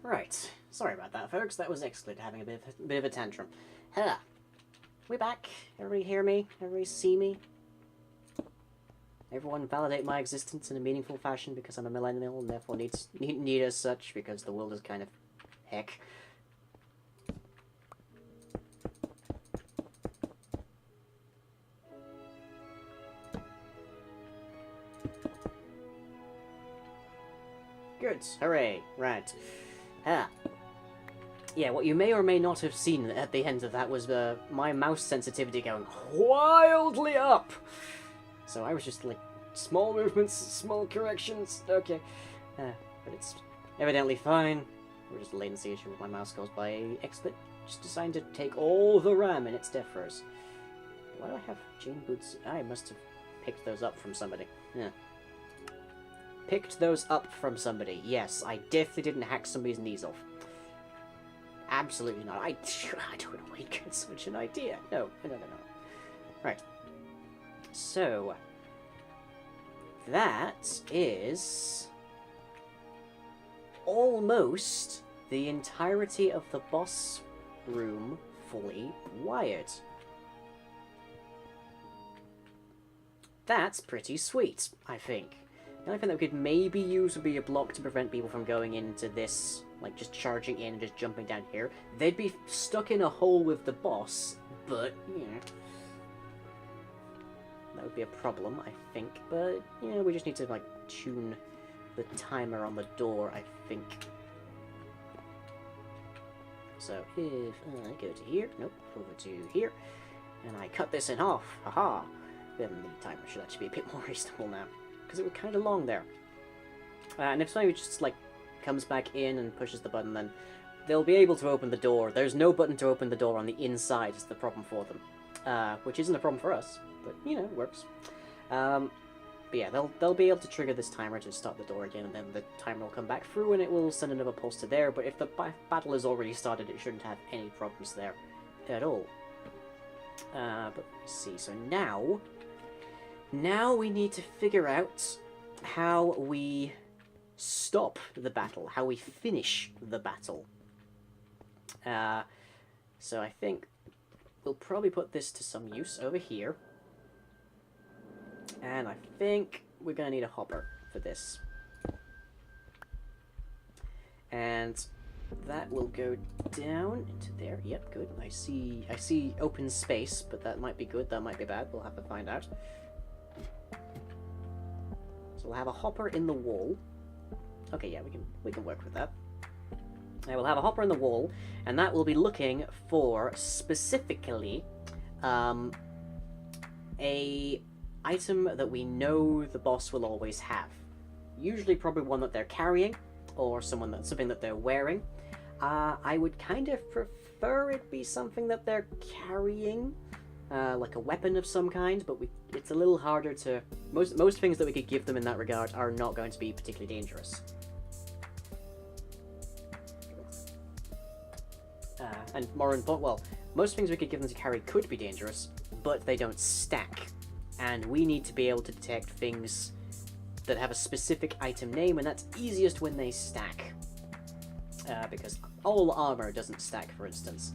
Right. Sorry about that, folks. That was Excellent having a bit of a tantrum. Huh. We're back. Everybody hear me? Everybody see me? Everyone validate my existence in a meaningful fashion because I'm a millennial and therefore need as such because the world is kind of heck. Good. Hooray. Right. Yeah, what you may or may not have seen at the end of that was my mouse sensitivity going wildly up. So I was just like, small movements, small corrections, okay. But it's evidently fine. We're just a latency issue with my mouse goes by. Expert just decided to take all the RAM in its defers. Why do I have Jane boots? I must have picked those up from somebody. Yeah. Picked those up from somebody. Yes, I definitely didn't hack somebody's knees off. Absolutely not. I don't know where you get such an idea. No. Right. So, that is almost the entirety of the boss room fully wired. That's pretty sweet, I think. The only thing that we could maybe use would be a block to prevent people from going into this, like just charging in and just jumping down here. They'd be stuck in a hole with the boss, but, you know, that would be a problem, I think. But, you know, we just need to, like, tune the timer on the door, I think. So, if I go to here, nope, over to here, and I cut this in half, haha, then the timer should actually be a bit more reasonable now. Because it was kind of long there. And if somebody just, like, comes back in and pushes the button, then they'll be able to open the door. There's no button to open the door on the inside is the problem for them. Which isn't a problem for us, but, you know, it works. But yeah, they'll be able to trigger this timer to start the door again, and then the timer will come back through, and it will send another pulse to there, but if the battle is already started, it shouldn't have any problems there at all. But let's see, so now we need to figure out how we stop the battle, how we finish the battle. So I think we'll probably put this to some use over here. And I think we're going to need a hopper for this. And that will go down into there. Yep, good. I see open space, but that might be good, that might be bad. We'll have to find out. So we'll have a hopper in the wall. Okay, yeah, we can work with that. We'll have a hopper in the wall, and that will be looking for specifically a item that we know the boss will always have. Usually probably one that they're carrying, or something that they're wearing. I would kind of prefer it be something that they're carrying, like a weapon of some kind, but it's a little harder to... Most things that we could give them in that regard are not going to be particularly dangerous. And more important, well, most things we could give them to carry could be dangerous, but they don't stack. And we need to be able to detect things that have a specific item name, and that's easiest when they stack. Because all armor doesn't stack, for instance.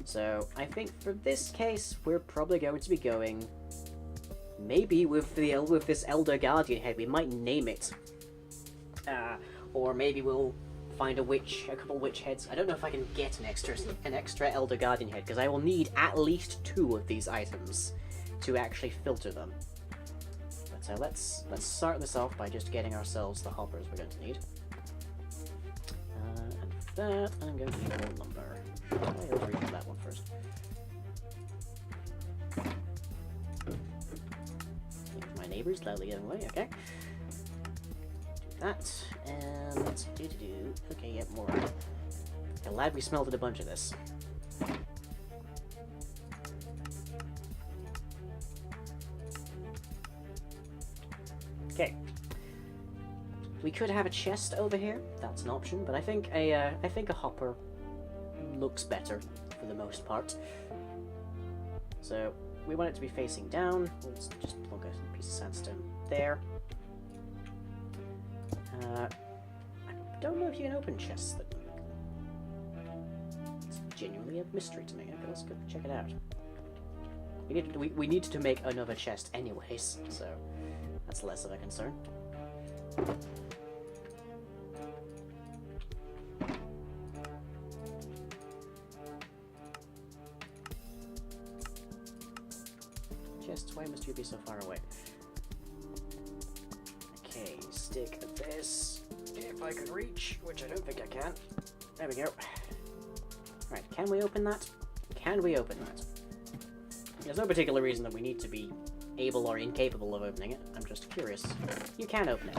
So I think for this case, we're probably going to be going maybe with this Elder Guardian head. We might name it, or maybe we'll find a couple witch heads. I don't know if I can get an extra Elder Guardian head, because I will need at least 2 of these items to actually filter them. But let's start this off by just getting ourselves the hoppers we're going to need. And for that, I'm going to need more lumber. I'll read that one first. My neighbor's loudly getting away, okay. Do that, and okay, yeah, more. Glad we smelted a bunch of this. Okay. We could have a chest over here. That's an option, but I think a hopper looks better for the most part. So we want it to be facing down. Let's just plug a piece of sandstone there. I don't know if you can open chests that genuinely a mystery to me. Okay, let's go check it out. We needed to make another chest anyways, so that's less of a concern. Chests, why must you be so far away? Okay, stick this, if I could reach, which I don't think I can. There we go. Right, can we open that? Can we open that? There's no particular reason that we need to be able or incapable of opening it. I'm just curious. You can open it.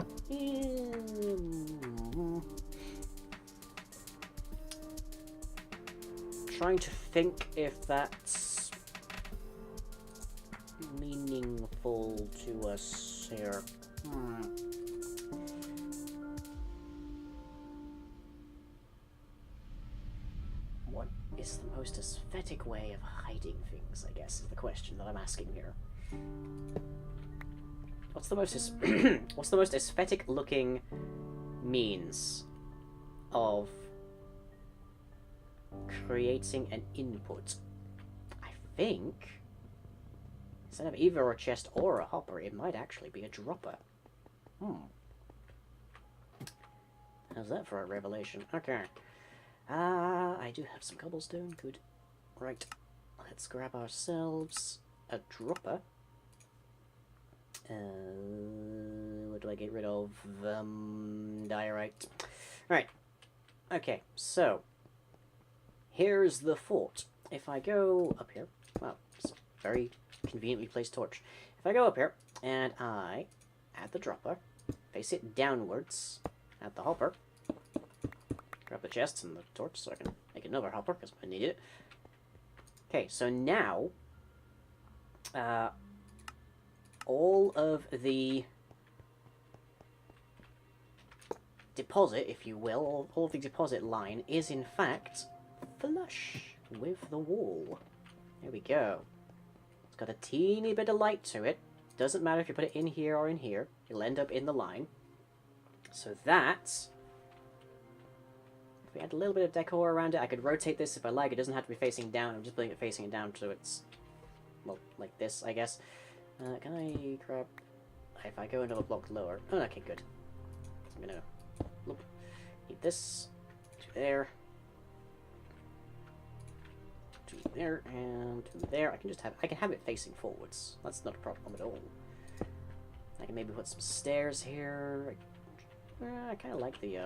Trying to think if that's meaningful to us here. What is the most aesthetic way of hiding things, I guess, is the question that I'm asking here. What's the most what's the most aesthetic looking means of creating an input? I think instead of either a chest or a hopper, it might actually be a dropper. How's that for a revelation? Okay. I do have some cobblestone. Good. Right. Let's grab ourselves a dropper. What do I get rid of? Diorite. Right. Okay, so here's the fort. If I go up here, well, it's a very conveniently placed torch. If I go up here and I add the dropper, face it downwards, add the hopper, grab the chests and the torch so I can make another hopper because I need it. Okay, so now all of the deposit, if you will, all of the deposit line is in fact flush with the wall. There we go. It's got a teeny bit of light to it. Doesn't matter if you put it in here or in here. It'll end up in the line. So that, if we add a little bit of decor around it, I could rotate this if I like. It doesn't have to be facing down. I'm just putting it facing it down so it's, well, like this, I guess. Can I grab... If I go another block lower... Oh, okay, good. I'm gonna... Look. Need this. To there. To there, and to there. I can just have... I can have it facing forwards. That's not a problem at all. I can maybe put some stairs here. I kind of like the,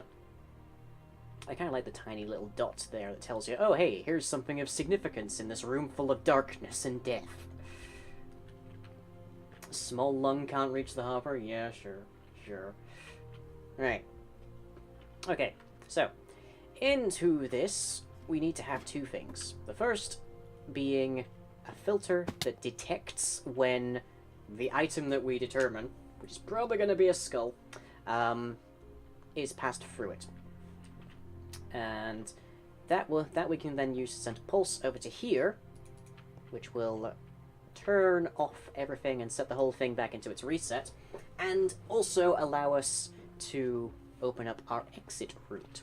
I kind of like the tiny little dot there that tells you, oh, hey, here's something of significance in this room full of darkness and death. Small lung can't reach the hopper? Yeah, sure. Right. Okay, so, into this, we need to have two things. The first being a filter that detects when the item that we determine, which is probably going to be a skull, is passed through it. And that we can then use to send a pulse over to here, which will turn off everything and set the whole thing back into its reset, and also allow us to open up our exit route,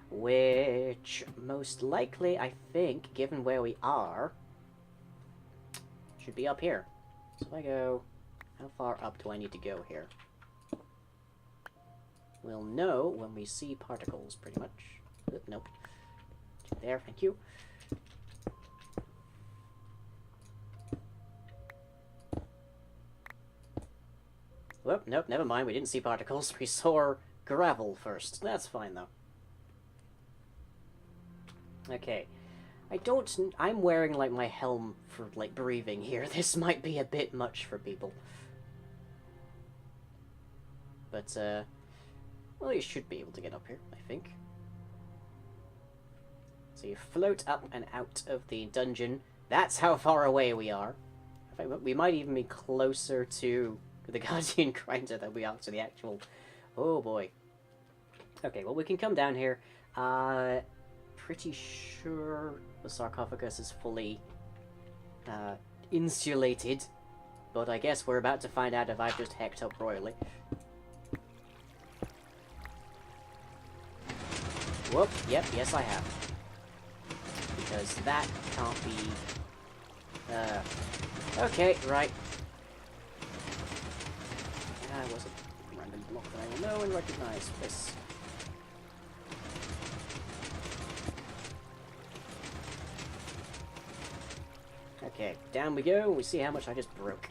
which most likely, I think, given where we are, should be up here. So if I go, how far up do I need to go here? We'll know when we see particles, pretty much. Nope. There, thank you. Well, nope, never mind. We didn't see particles. We saw gravel first. That's fine, though. Okay. I'm wearing, like, my helm for, like, breathing here. This might be a bit much for people. But, well, you should be able to get up here, I think. So you float up and out of the dungeon. That's how far away we are. In fact, we might even be closer to the Guardian Grinder than we are to the actual... Oh, boy. Okay, well, we can come down here. Pretty sure the sarcophagus is fully insulated. But I guess we're about to find out if I've just hecked up royally. Whoop, yep, yes I have. because that can't be... okay, right. That was a random block that I will know and recognize. This. Okay, down we go. We see how much I just broke.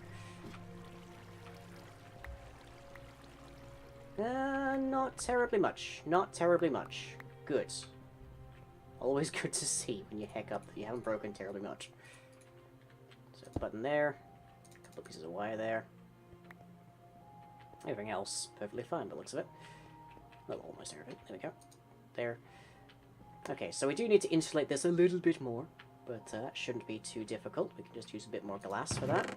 Not terribly much. Not terribly much. Good. Always good to see when you heck up that you haven't broken terribly much. So, button there. A couple of pieces of wire there. Everything else, perfectly fine by the looks of it. Well, almost everything. There we go. There. Okay, so we do need to insulate this a little bit more, but that shouldn't be too difficult. We can just use a bit more glass for that.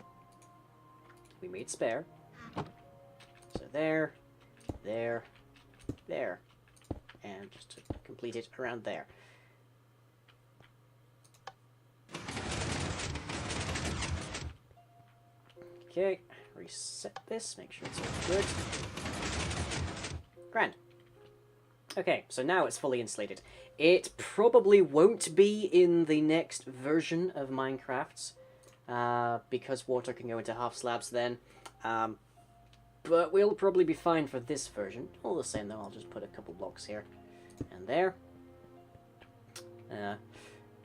We made spare. So there, there, there. And just to complete it around there. Okay, reset this, make sure it's all good. Grand. Okay, so now it's fully insulated. It probably won't be in the next version of Minecraft, because water can go into half slabs then. But we'll probably be fine for this version. All the same though, I'll just put a couple blocks here and there.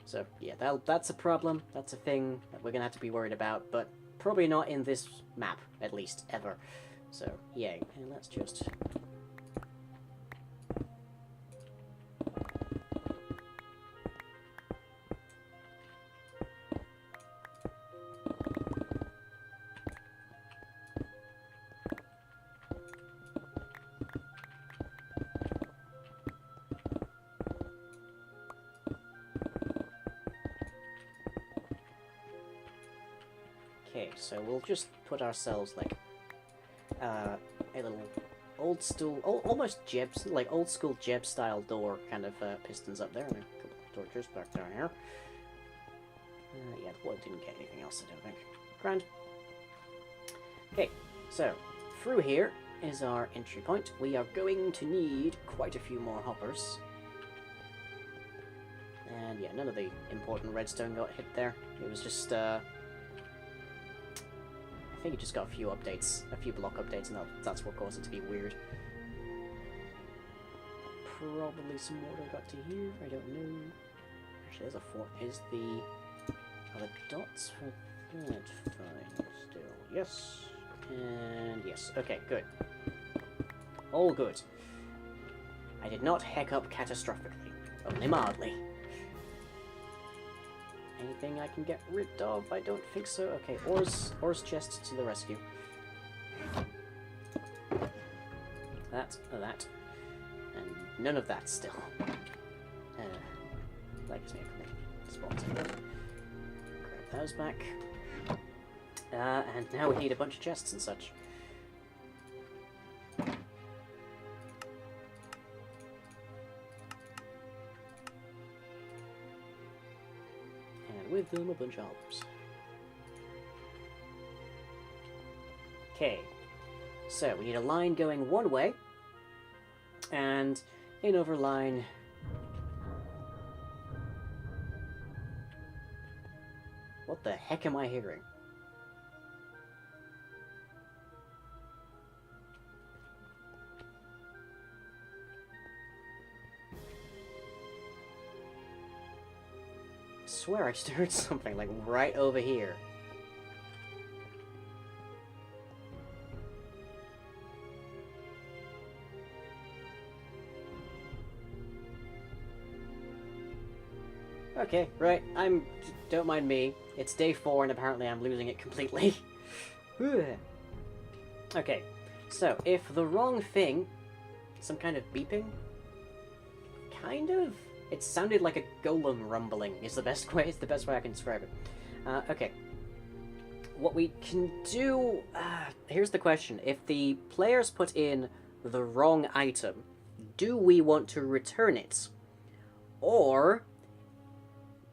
So yeah, that's a problem. That's a thing that we're gonna have to be worried about, but probably not in this map, at least, ever. So, yay. And let's just... Okay, so we'll just put ourselves like a little old school, almost Jeb's, like old school Jeb style door kind of pistons up there, and a couple of torches back down here. Yeah, the wood didn't get anything else, I don't think. Grand. Okay, so through here is our entry point. We are going to need quite a few more hoppers. And yeah, none of the important redstone got hit there. It was just I think it just got a few updates, a few block updates, and that's what caused it to be weird. Probably some water got to here, I don't know. Actually, there's a fort. Is are the dots for that fine still? Yes. And yes. Okay, good. All good. I did not heck up catastrophically, only mildly. Anything I can get rid of? I don't think so. Okay, ores chest to the rescue. That, and none of that still. That gives me a spot. Grab those back. And now we need a bunch of chests and such. With them a bunch of hoppers. Okay, so we need a line going one way, and another line. What the heck am I hearing? I swear I just heard something, like, right over here. Okay, right, don't mind me. It's day 4 and apparently I'm losing it completely. Okay, so if the wrong thing... Some kind of beeping? Kind of? It sounded like a golem rumbling is the best way I can describe it. Okay. What we can do... here's the question. If the players put in the wrong item, do we want to return it? Or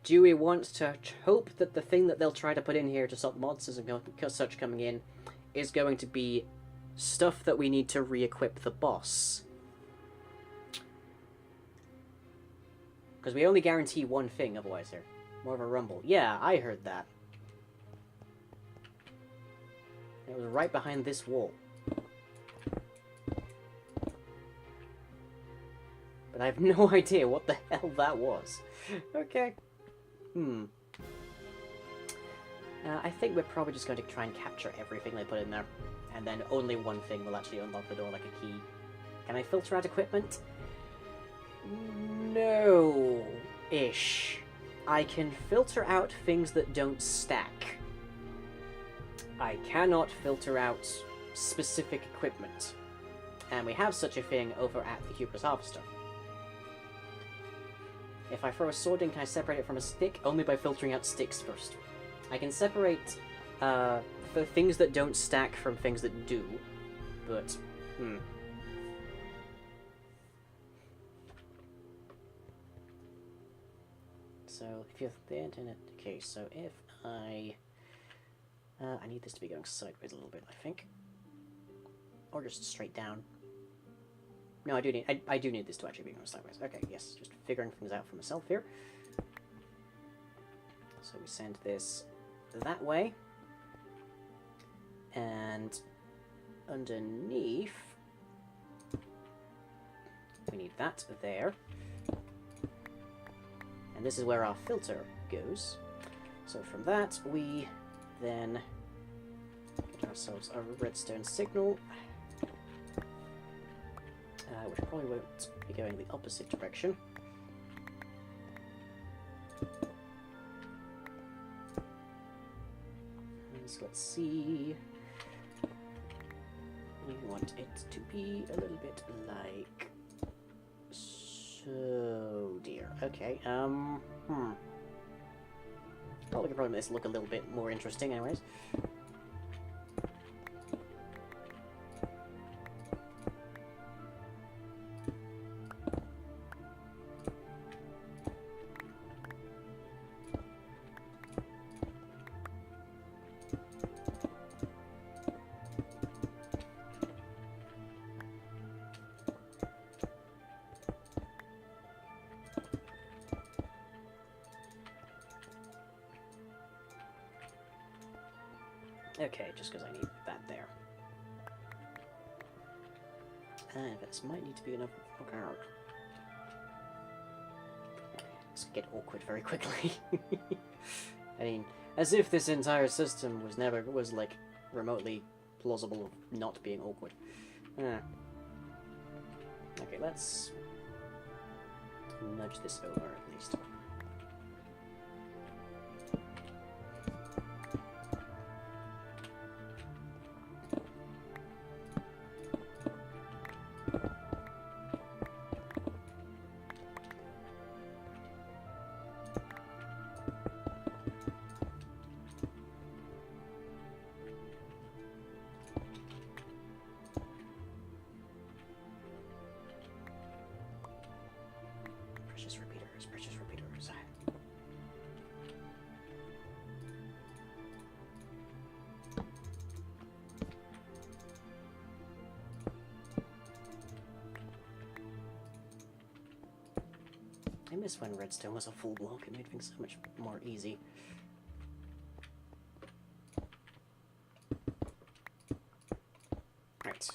do we want to hope that the thing that they'll try to put in here to stop monsters and such coming in is going to be stuff that we need to re-equip the boss? Because we only guarantee one thing otherwise here. More of a rumble. Yeah, I heard that. It was right behind this wall. But I have no idea what the hell that was. Okay. I think we're probably just going to try and capture everything they put in there. And then only one thing will actually unlock the door, like a key. Can I filter out equipment? No-ish. I can filter out things that don't stack. I cannot filter out specific equipment. And we have such a thing over at the Hubris Harvester. If I throw a sword in, can I separate it from a stick? Only by filtering out sticks first. I can separate the things that don't stack from things that do, but, So, if you have the internet... Okay, so if I need this to be going sideways a little bit, I think. Or just straight down. No, I do need this to actually be going sideways. Okay, yes, just figuring things out for myself here. So we send this that way. And underneath, we need that there. And this is where our filter goes. So from that, we then get ourselves a redstone signal. Which probably won't be going the opposite direction. So let's see. We want it to be a little bit like so. Dear. Okay. Well, we could probably make this look a little bit more interesting, anyways. Okay, just because I need that there. And this might need to be enough. Okay. This could get awkward very quickly. I mean, as if this entire system was like remotely plausible of not being awkward. Okay, let's nudge this over at least. Precious repeaters. I miss when redstone was a full block. It made things so much more easy. Right.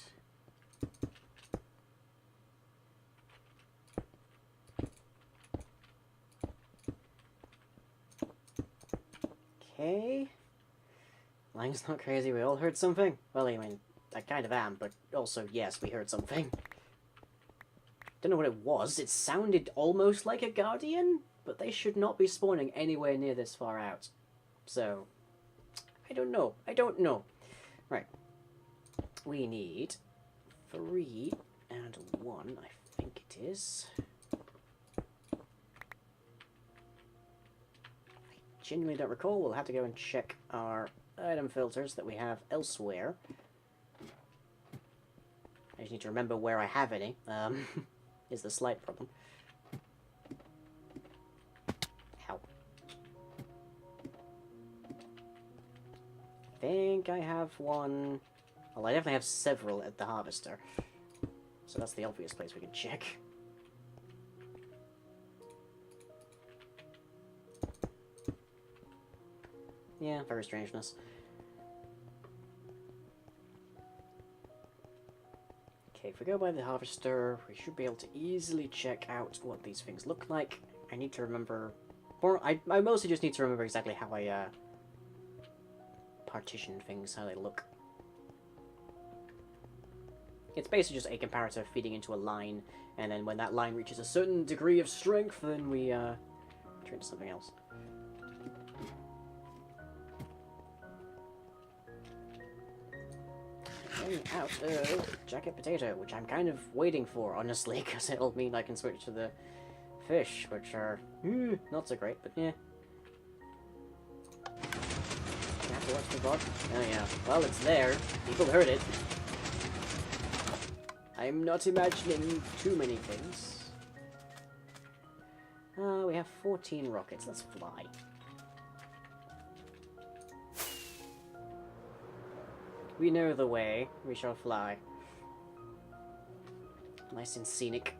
Okay. Lang's not crazy. We all heard something. Well, I mean, I kind of am, but also, yes, we heard something. Don't know what it was. It sounded almost like a guardian, but they should not be spawning anywhere near this far out. So, I don't know. I don't know. Right. We need 3 and 1, I think it is. I genuinely don't recall. We'll have to go and check our item filters that we have elsewhere. I just need to remember where I have any. Is the slight problem. Ow. I think I have one. Well, I definitely have several at the harvester. So that's the obvious place we can check. Yeah, very strangeness. Okay, if we go by the harvester, we should be able to easily check out what these things look like. I need to remember... I mostly just need to remember exactly how I partition things, how they look. It's basically just a comparator feeding into a line, and then when that line reaches a certain degree of strength, then we turn to something else. Out of jacket potato, which I'm kind of waiting for, honestly, because it'll mean I can switch to the fish, which are not so great, but yeah. You have to watch the VOD. Oh yeah, well, it's there. People heard it. I'm not imagining too many things. We have 14 rockets. Let's fly. We know the way. We shall fly. Nice and scenic.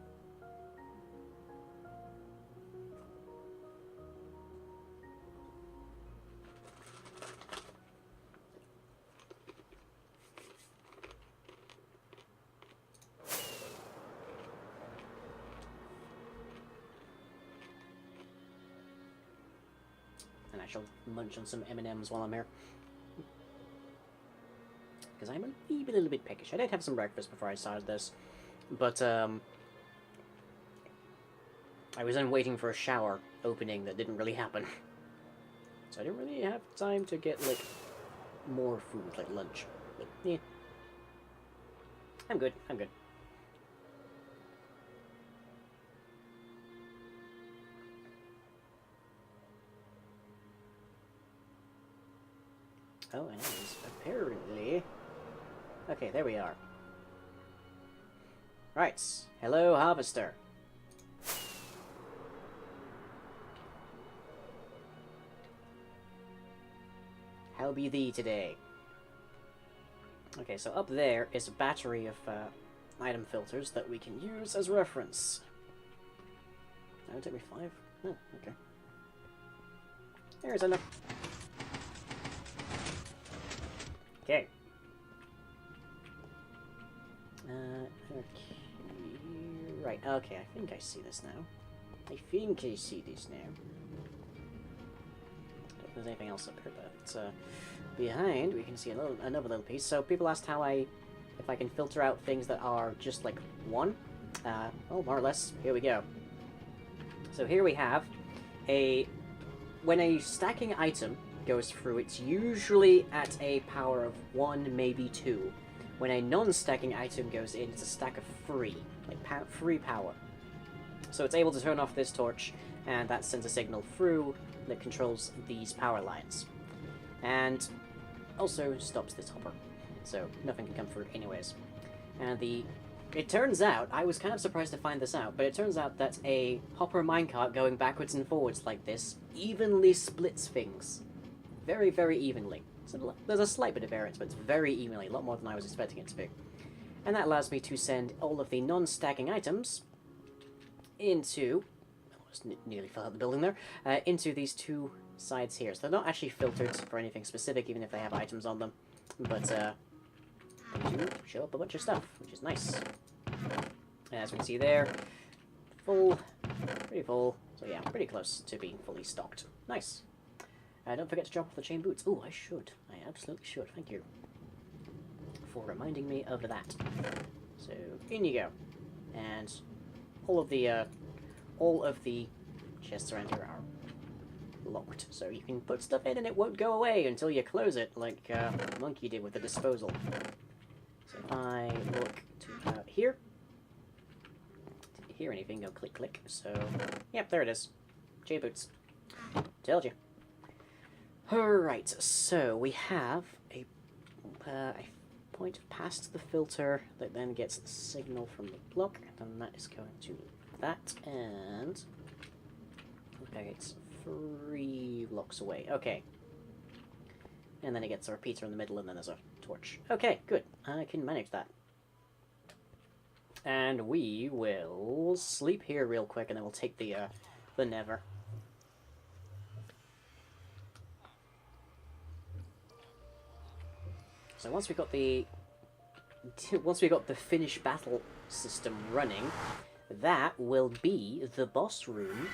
And I shall munch on some M&Ms while I'm here. Because I'm a little bit peckish. I did have some breakfast before I started this, but I was then waiting for a shower opening that didn't really happen. So I didn't really have time to get, like, more food, like lunch. But, yeah. I'm good, I'm good. Oh, and apparently... Okay, there we are. Right. Hello, Harvester. How be thee today? Okay, so up there is a battery of item filters that we can use as reference. That would take me 5? Oh, okay. There's enough. Okay. Okay. Right, okay, I think I see this now. I think I see this now. Don't know if there's anything else up here, but behind we can see another little piece. So people asked if I can filter out things that are just like one. Well, more or less, here we go. So here we have when a stacking item goes through, it's usually at a power of 1, maybe 2. When a non-stacking item goes in, it's a stack of 3, like 3 power. So it's able to turn off this torch, and that sends a signal through that controls these power lines. And also stops this hopper, so nothing can come through anyways. And it turns out, I was kind of surprised to find this out, but it turns out that a hopper minecart going backwards and forwards like this evenly splits things. Very, very evenly. So there's a slight bit of variance, but it's very evenly, a lot more than I was expecting it to be. And that allows me to send all of the non-stacking items into... I almost nearly fell out the building there. Into these 2 sides here. So they're not actually filtered for anything specific, even if they have items on them. But they do show up a bunch of stuff, which is nice. And as we can see there, full, pretty full. So yeah, pretty close to being fully stocked. Nice. Don't forget to drop off the chain boots. Oh, I should. I absolutely should. Thank you for reminding me of that. So, in you go. And all of the chests around here are locked. So you can put stuff in and it won't go away until you close it, like Monkey did with the disposal. So if I look to about here, didn't hear anything, go click, click. So, yep, there it is. Chain boots. Told you. Alright, so we have a point past the filter that then gets the signal from the block, and then that is going to that, and okay, it's 3 blocks away. Okay. And then it gets a repeater in the middle, and then there's a torch. Okay, good. I can manage that. And we will sleep here real quick, and then we'll take the Nether. So once we got the finish battle system running, that will be the boss room,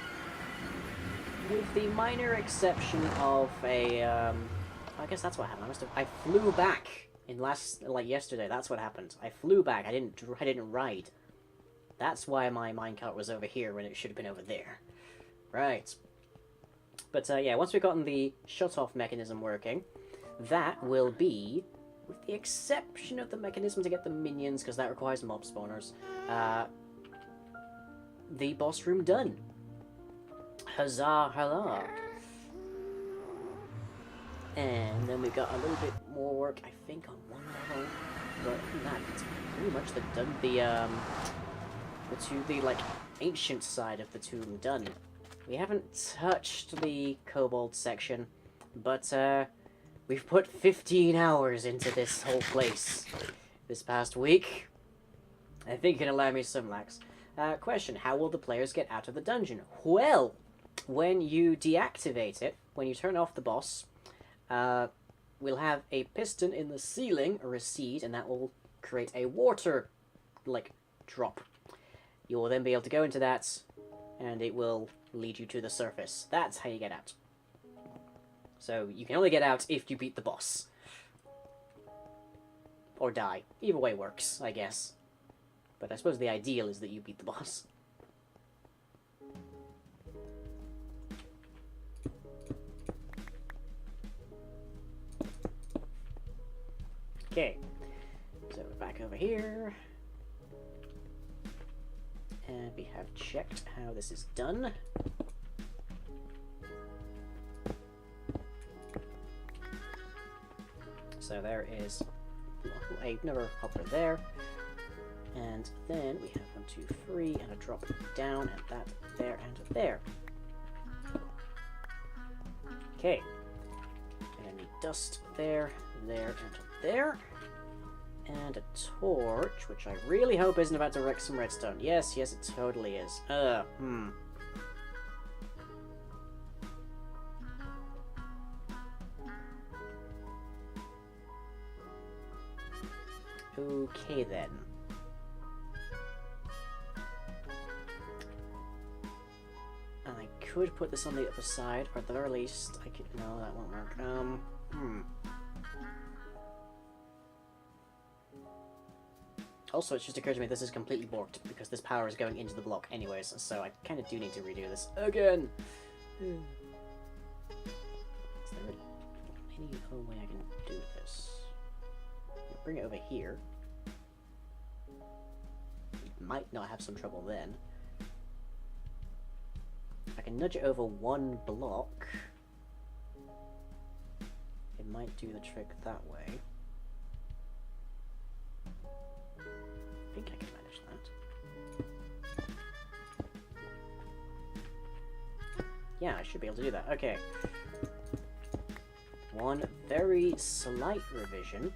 with the minor exception of a. I guess that's what happened. I flew back yesterday. That's what happened. I flew back. I didn't ride. That's why my minecart was over here when it should have been over there. Right. But yeah, once we've gotten the shut-off mechanism working, that will be, with the exception of the mechanism to get the minions, because that requires mob spawners, the boss room done. Huzzah, huzzah. And then we've got a little bit more work, I think, on one level. But other than that, it's pretty much the ancient side of the tomb done. We haven't touched the kobold section, but we've put 15 hours into this whole place this past week. I think you can allow me some lax. Question, how will the players get out of the dungeon? Well, when you deactivate it, when you turn off the boss, we'll have a piston in the ceiling recede, and that will create a water, drop. You will then be able to go into that, and it will lead you to the surface. That's how you get out. So you can only get out if you beat the boss. Or die. Either way works, I guess. But I suppose the ideal is that you beat the boss. Okay. So we're back over here. And we have checked how this is done. So there is another hopper there. And then we have 1, 2, 3, and a drop down, and that there and there. Okay. And I need dust there, there, and there. And a torch, which I really hope isn't about to wreck some redstone. Yes, yes, it totally is. Okay, then. And I could put this on the other side, or at the very least, I could... No, that won't work. Also, it's just occurred to me this is completely borked, because this power is going into the block anyways, so I kind of do need to redo this again. Is there any other way I can do this? I'll bring it over here. Might not have some trouble then. I can nudge it over one block. It might do the trick that way. I think I can manage that. Yeah, I should be able to do that. Okay. One very slight revision.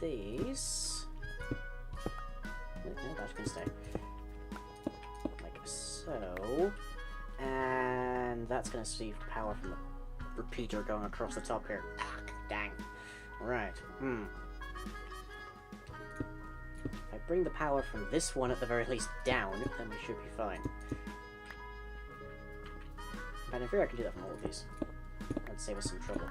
These. No, that's gonna stay. Like so. And that's gonna receive power from the repeater going across the top here. Dang. Right. If I bring the power from this one at the very least down, then we should be fine. But in theory I can do that from all of these. That'd save us some trouble.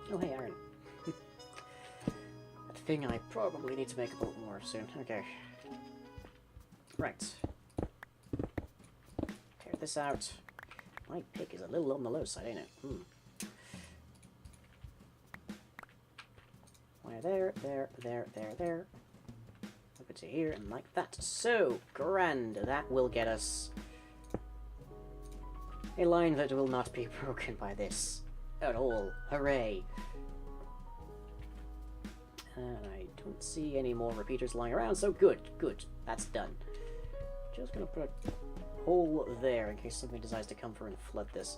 Oh, hey, Aaron. That thing I probably need to make a boat more soon. Okay. Right. this out. My pick is a little on the low side, ain't it? Why there. Over to here, and like that. So, grand. That will get us a line that will not be broken by this at all. Hooray. And I don't see any more repeaters lying around, so good. That's done. Just gonna put a hole there in case something decides to come through and flood this.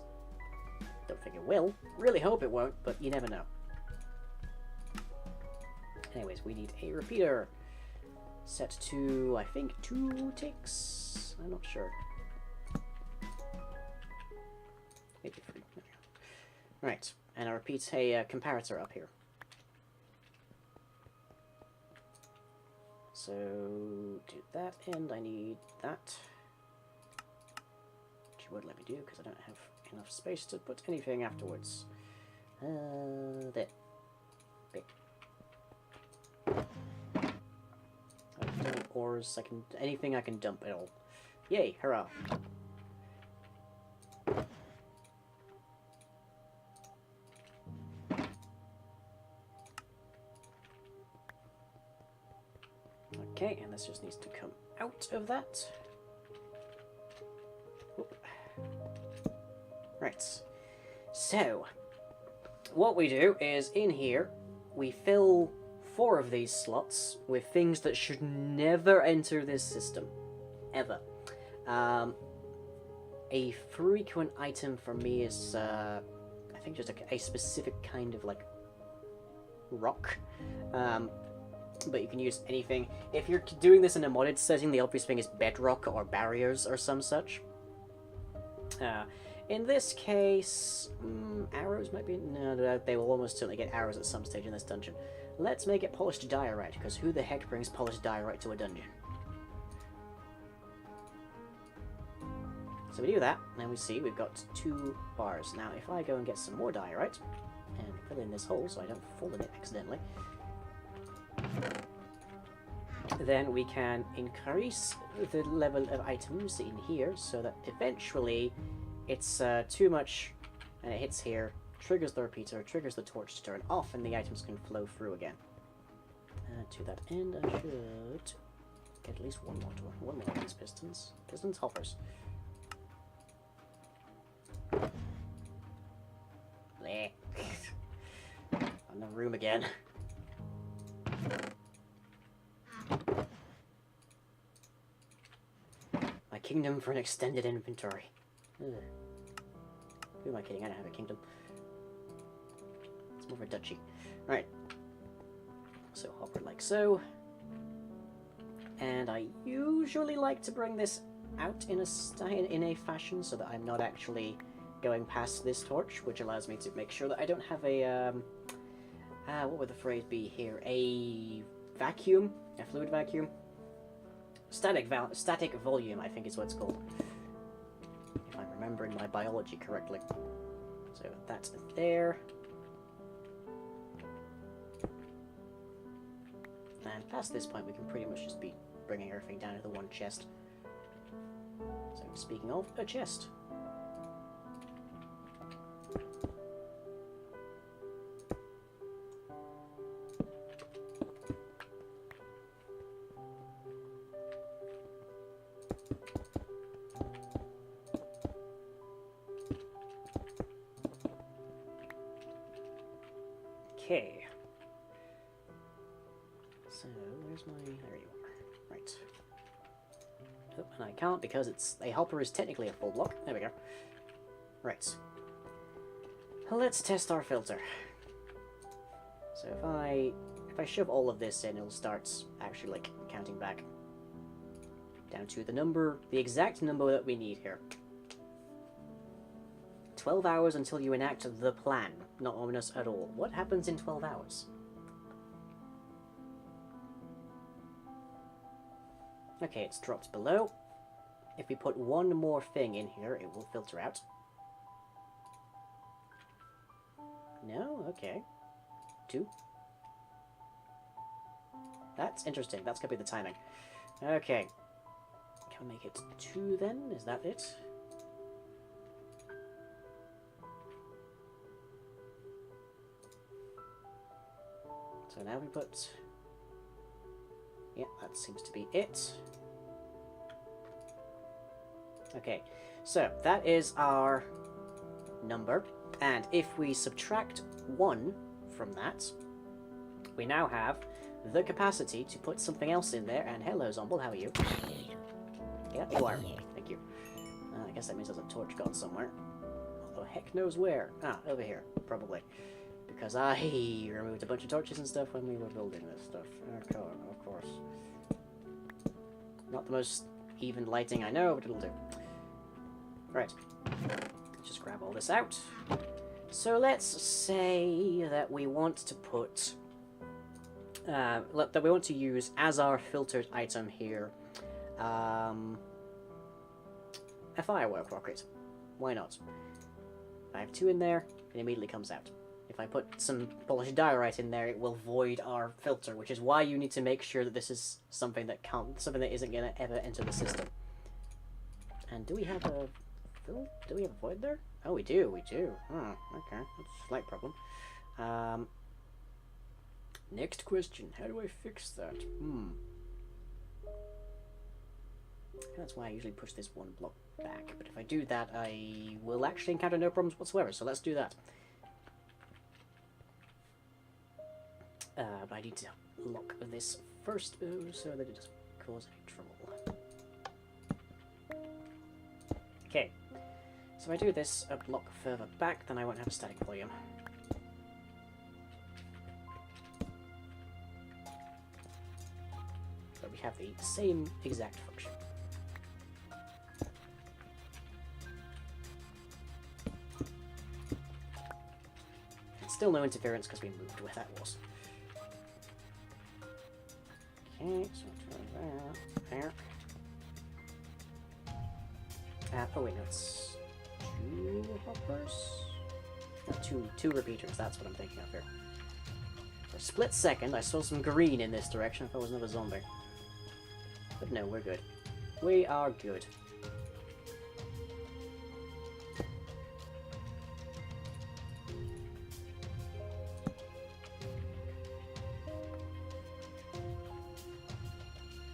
Don't think it will. Really hope it won't, but you never know. Anyways, we need a repeater. Set to, I think, 2 ticks? I'm not sure. Maybe 3. There we go. Right, and I repeat a comparator up here. So, do that, and I need that. Which you would let me do, because I don't have enough space to put anything afterwards. There. Big. Ores, anything I can dump at all. Yay, hurrah. Okay, and this just needs to come out of that. Oop. Right. So, what we do is, in here, we fill 4 of these slots with things that should never enter this system. Ever. A frequent item for me is, I think just a specific kind of, like, rock. But you can use anything. If you're doing this in a modded setting, the obvious thing is bedrock or barriers or some such. In this case, arrows might be... No, they will almost certainly get arrows at some stage in this dungeon. Let's make it polished diorite, because who the heck brings polished diorite to a dungeon? So we do that, and we see we've got 2 bars. Now, if I go and get some more diorite, and fill in this hole so I don't fall in it accidentally, then we can increase the level of items in here so that eventually it's too much and it hits here, triggers the repeater, triggers the torch to turn off, and the items can flow through again. To that end, I should get at least one more of these pistons. Pistons? Hoppers. Bleh. On the room again. My kingdom for an extended inventory. Ugh. Who am I kidding? I don't have a kingdom. It's more of a duchy. Right. So hopper like so. And I usually like to bring this out in a fashion so that I'm not actually going past this torch, which allows me to make sure that I don't have a what would the phrase be here? A vacuum? A fluid vacuum? Static volume, I think is what it's called. If I'm remembering my biology correctly. So that's there. And past this point we can pretty much just be bringing everything down to the one chest. So speaking of, a chest. Okay. So, where's my... There you are. Right. Oh, and I can't because it's... A hopper is technically a full block. There we go. Right. Let's test our filter. So if I shove all of this in, it'll start actually, like, counting back. Down to the exact number that we need here. 12 hours until you enact the plan. Not ominous at all. What happens in 12 hours? Okay, it's dropped below. If we put one more thing in here, it will filter out. No? Okay. 2. That's interesting. That's gonna be the timing. Okay. Can we make it 2 then? Is that it? So now we put... Yeah, that seems to be it. Okay, so that is our number. And if we subtract 1 from that, we now have the capacity to put something else in there. And hello, Zomble, how are you? Yeah, you are. Thank you. I guess that means there's a torch gone somewhere. Although heck knows where. Ah, over here, probably. Because I removed a bunch of torches and stuff when we were building this stuff. Of course. Not the most even lighting I know, but it'll do. Right. Let's just grab all this out. So let's say that we want to put... that we want to use as our filtered item here... a firework rocket. Why not? If I have 2 in there, it immediately comes out. If I put some polished diorite in there, it will void our filter, which is why you need to make sure that this is something that isn't gonna ever enter the system. And do we have a void there? Oh, we do. Okay, that's a slight problem. Next question: how do I fix that? That's why I usually push this 1 block back. But if I do that, I will actually encounter no problems whatsoever. So let's do that. But I need to lock this first so that it doesn't cause any trouble. Okay. So if I do this a block further back, then I won't have a static volume. But we have the same exact function. Still no interference because we moved where that was. Okay, so there. Oh wait, no, it's 2 hoppers? No, two repeaters, that's what I'm thinking of here. For a split second, I saw some green in this direction. I thought it was another zombie. But no, we're good. We are good.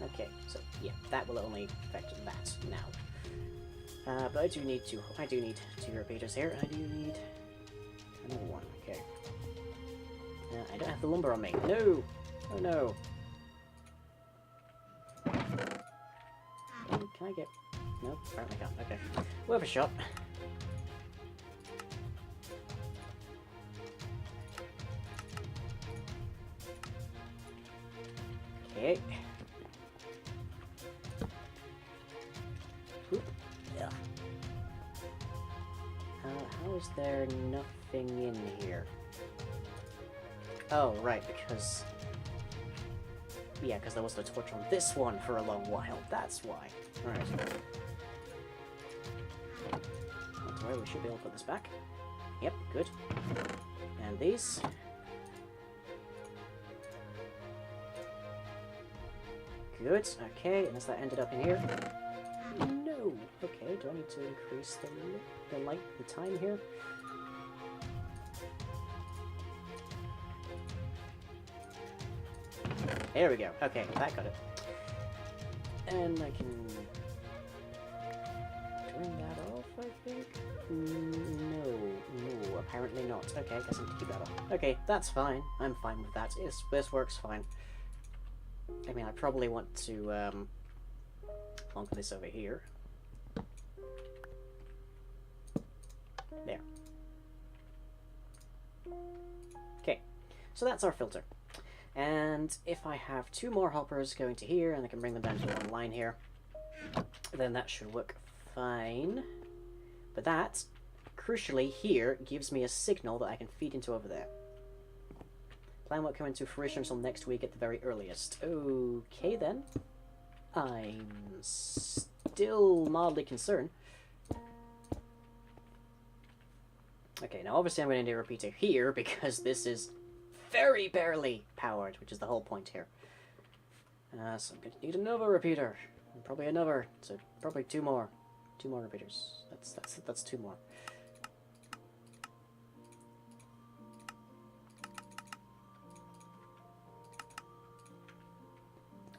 Okay, so yeah, that will only affect that now. But I do need 2 repeaters here. I do need another one. Okay. I don't have the lumber on me. No! Oh no! Can I get... No, apparently can't. Okay. We'll have a shot. Okay. Yeah. How is there nothing in here? Oh, right, because... Yeah, because there was no torch on this one for a long while. That's why. Alright. Not to worry, we should be able to put this back. Yep, good. And these. Good, okay, and has that ended up in here? No! Okay, do I need to increase the time here? There we go. Okay, that got it. And I can turn that off, I think? No, apparently not. Okay, I guess I need to keep that on. Okay, that's fine. I'm fine with that. This works fine. I mean, I probably want to plonk this over here. There. Okay, so that's our filter. And if I have 2 more hoppers going to here, and I can bring them down to 1 line here, then that should work fine. But that, crucially here, gives me a signal that I can feed into over there. Plan won't come into fruition until next week at the very earliest. Okay then. I'm still mildly concerned. Okay, now obviously I'm going to need a repeater here because this is very barely powered, which is the whole point here. So I'm going to need another repeater. And probably another. So probably 2 more. 2 more repeaters. That's 2 more.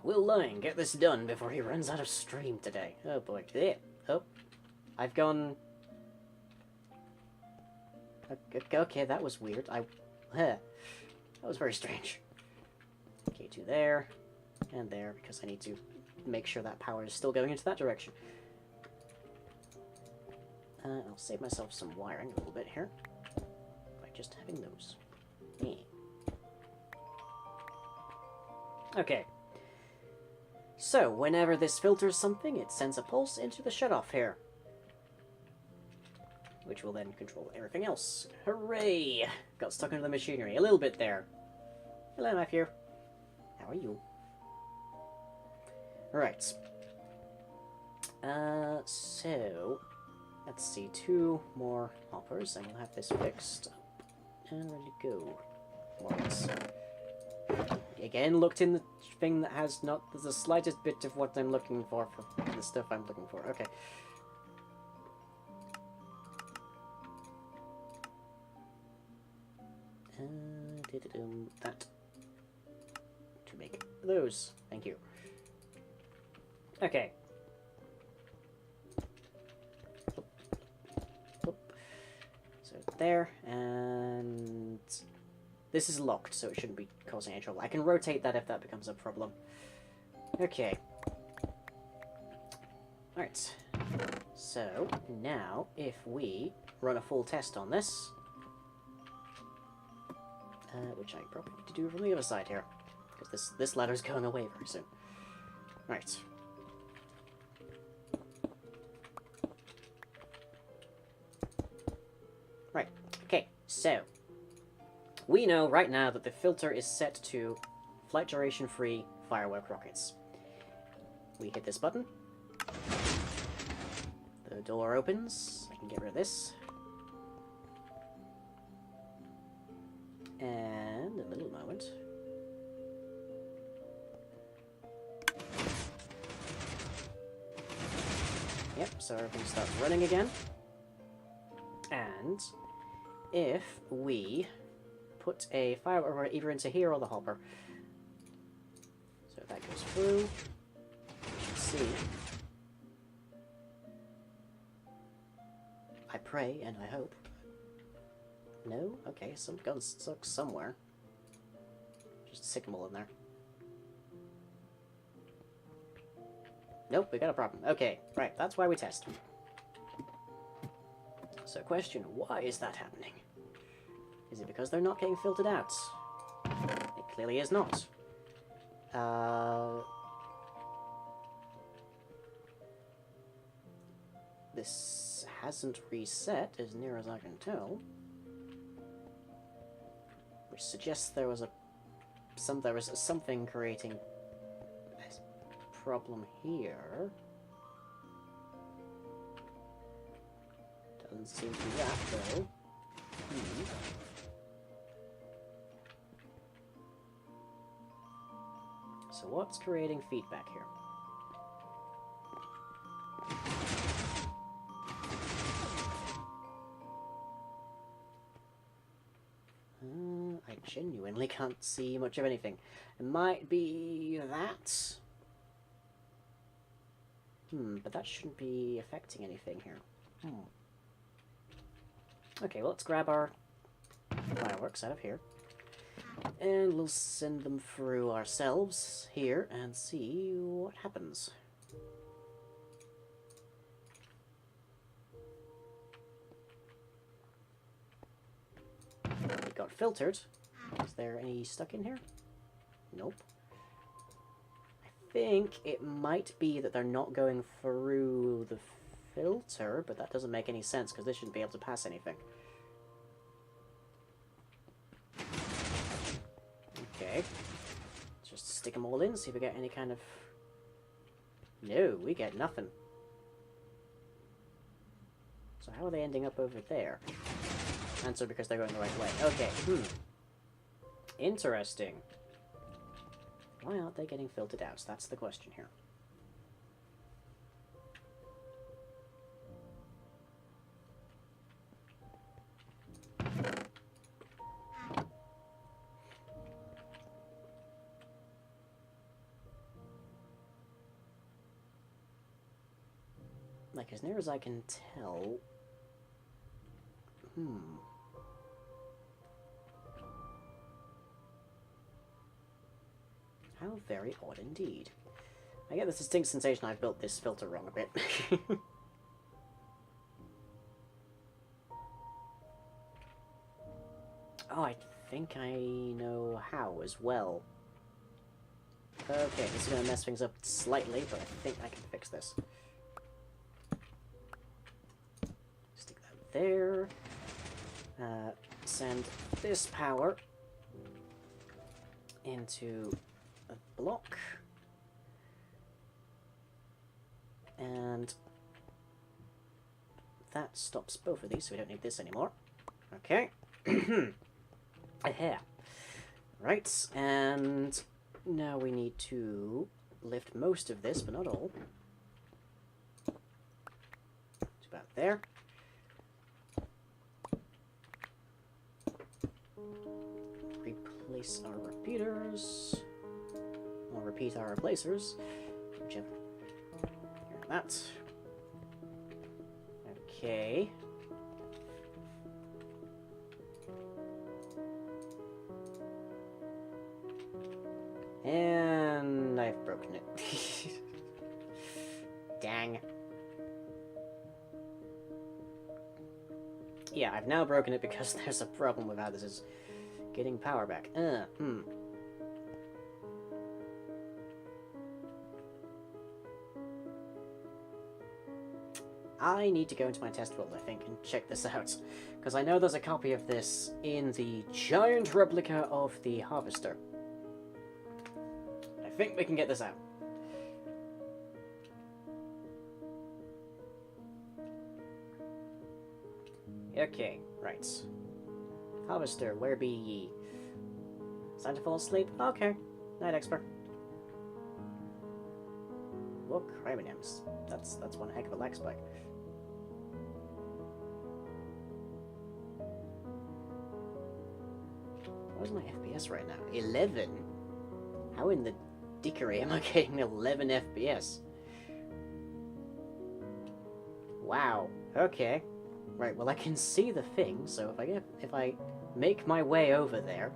Will Lang get this done before he runs out of stream today? Oh boy. Yeah. Oh. I've gone... Okay, that was weird. That was very strange. Okay, to there, and there, because I need to make sure that power is still going into that direction. I'll save myself some wiring a little bit here, by just having those. Yeah. Okay. So, whenever this filters something, it sends a pulse into the shutoff here, which will then control everything else. Hooray! Got stuck into the machinery a little bit there. Hello, Matthew. How are you? Right. So, let's see, 2 more hoppers, and we'll have this fixed up and ready to go. More or less. Again, looked in the thing that has not the slightest bit of what I'm looking for the stuff I'm looking for. Okay. That. To make those. Thank you. Okay. So there, and this is locked, so it shouldn't be causing any trouble. I can rotate that if that becomes a problem. Okay. Alright. So, now, if we run a full test on this, which I probably need to do from the other side here, because this ladder's going away very soon. Right. Right. Okay, so we know right now that the filter is set to flight duration free firework rockets. We hit this button. The door opens. I can get rid of this. And a little moment. Yep, so everything starts running again. And if we put a firework either into here or the hopper, so that goes through, you should see. I pray and I hope. No? Okay, some guns stuck somewhere. Just stick them all in there. Nope, we got a problem. Okay, right, that's why we test. So question, why is that happening? Is it because they're not getting filtered out? It clearly is not. This hasn't reset, as near as I can tell. Which suggests there was something creating a problem here. Doesn't seem to be that though. So what's creating feedback here? I genuinely can't see much of anything. It might be that. But that shouldn't be affecting anything here. Okay, well, let's grab our fireworks out of here. And we'll send them through ourselves here and see what happens. It got filtered. Is there any stuck in here? Nope. I think it might be that they're not going through the filter, but that doesn't make any sense because they shouldn't be able to pass anything. Okay. Let's just stick them all in, see if we get any kind of... No, we get nothing. So how are they ending up over there? Answer, because they're going the right way. Okay, Interesting. Why aren't they getting filtered out? That's the question here. Like, as near as I can tell... How very odd indeed. I get this distinct sensation I've built this filter wrong a bit. Oh, I think I know how as well. Okay, this is going to mess things up slightly, but I think I can fix this. Stick that there. Send this power into a block. And that stops both of these, so we don't need this anymore. Okay. Here. Right, and now we need to lift most of this, but not all. It's about there. Replace our repeaters. We'll repeat our replacers. Whichever. That. Okay. And I've broken it. Dang. Yeah, I've now broken it because there's a problem with how this is getting power back. I need to go into my test world, I think, and check this out. Because I know there's a copy of this in the giant replica of the Harvester. I think we can get this out. Okay, right. Harvester, where be ye? Time to fall asleep? Okay. Night, expert. Look, Crymoniums. That's one heck of a lag spike. Where's my FPS right now? 11? How in the dickery am I getting 11 FPS? Wow. Okay. Right, well I can see the thing, so if I make my way over there...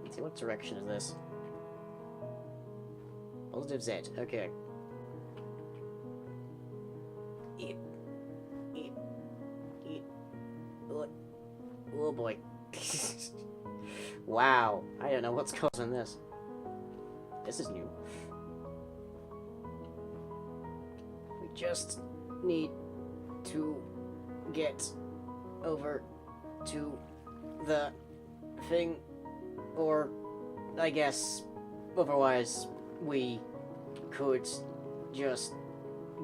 Let's see, what direction is this? Positive Z, okay. Eat. Oh boy. Wow, I don't know what's causing this. This is new. We just need to get over to the thing, or I guess otherwise we could just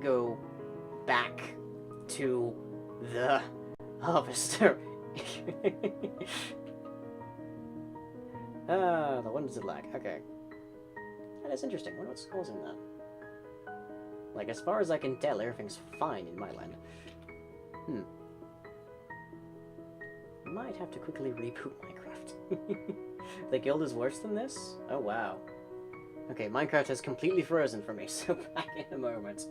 go back to the Harvester. The wonders of lag. Okay. That is interesting. I wonder what's causing that. Like, as far as I can tell, everything's fine in my land. Might have to quickly reboot Minecraft. The guild is worse than this? Oh, wow. Okay, Minecraft has completely frozen for me, so back in a moment.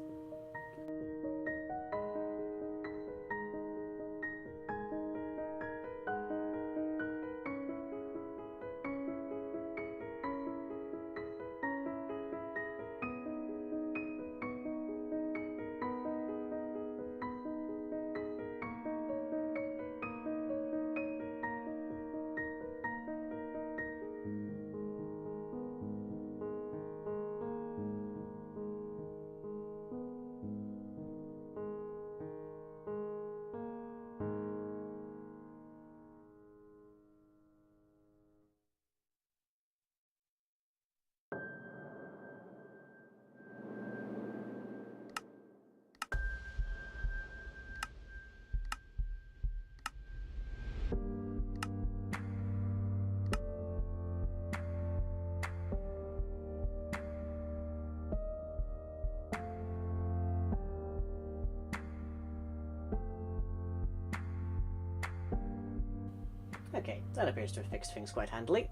Okay, that appears to have fixed things quite handily.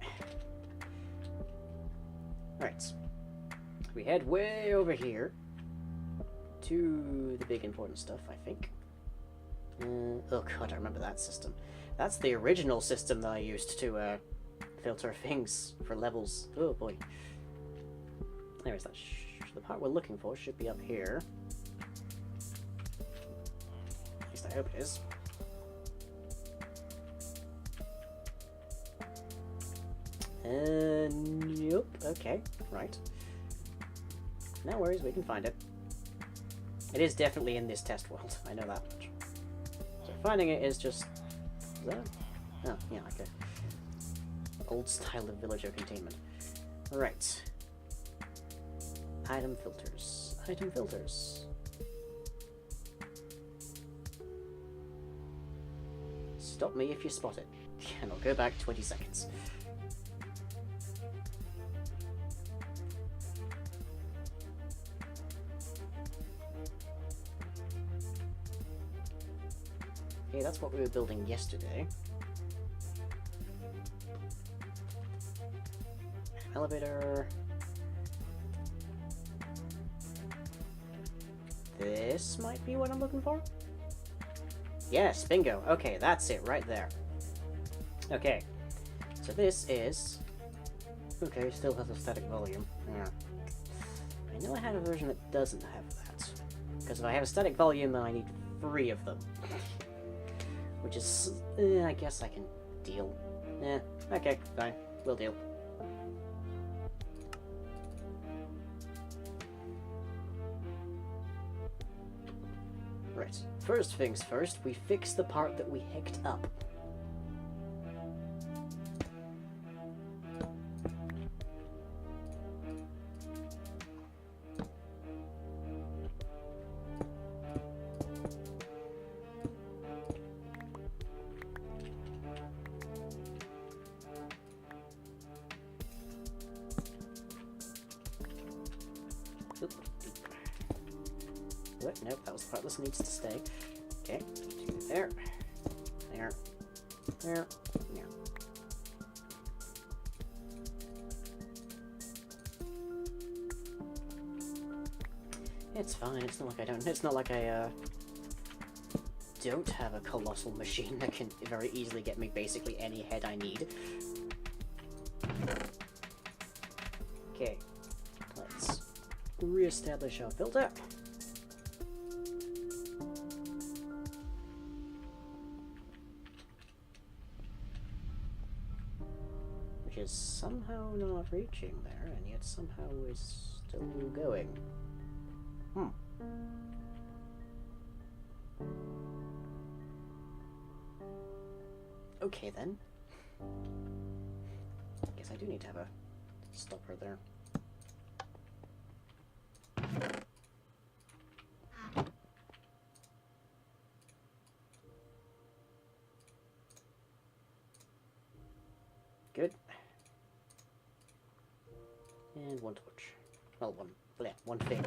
Right. We head way over here. to the big important stuff, I think. Oh god, I remember that system. That's the original system that I used to filter things for levels. Oh boy. Anyways, that the part we're looking for should be up here. At least I hope it is. Nope. Okay, right. No worries, we can find it. It is definitely in this test world, I know that much. So finding it is just... Is that? Oh, yeah, okay. Old style of villager containment. Right. Item filters. Item filters. Stop me if you spot it. And I'll go back 20 seconds. Okay, that's what we were building yesterday. Elevator. This might be what I'm looking for? Yes, bingo. Okay, that's it right there. Okay, so this is... Okay, still has a static volume. Yeah. I know I had a version that doesn't have that. Because if I have a static volume, then I need 3 of them. Which is... I guess I can deal. Okay, fine. We'll deal. Right. First things first, we fix the part that we hicked up. What? Nope, that was the part this needs to stay. Okay, there, there, there, there. It's fine. It's not like I don't. It's not like I don't have a colossal machine that can very easily get me basically any head I need. Okay, let's re-establish our filter. Which is somehow not reaching there, and yet somehow is still going. Okay then. Guess I do need to have a stopper there. Good. And one torch. Well, one thing.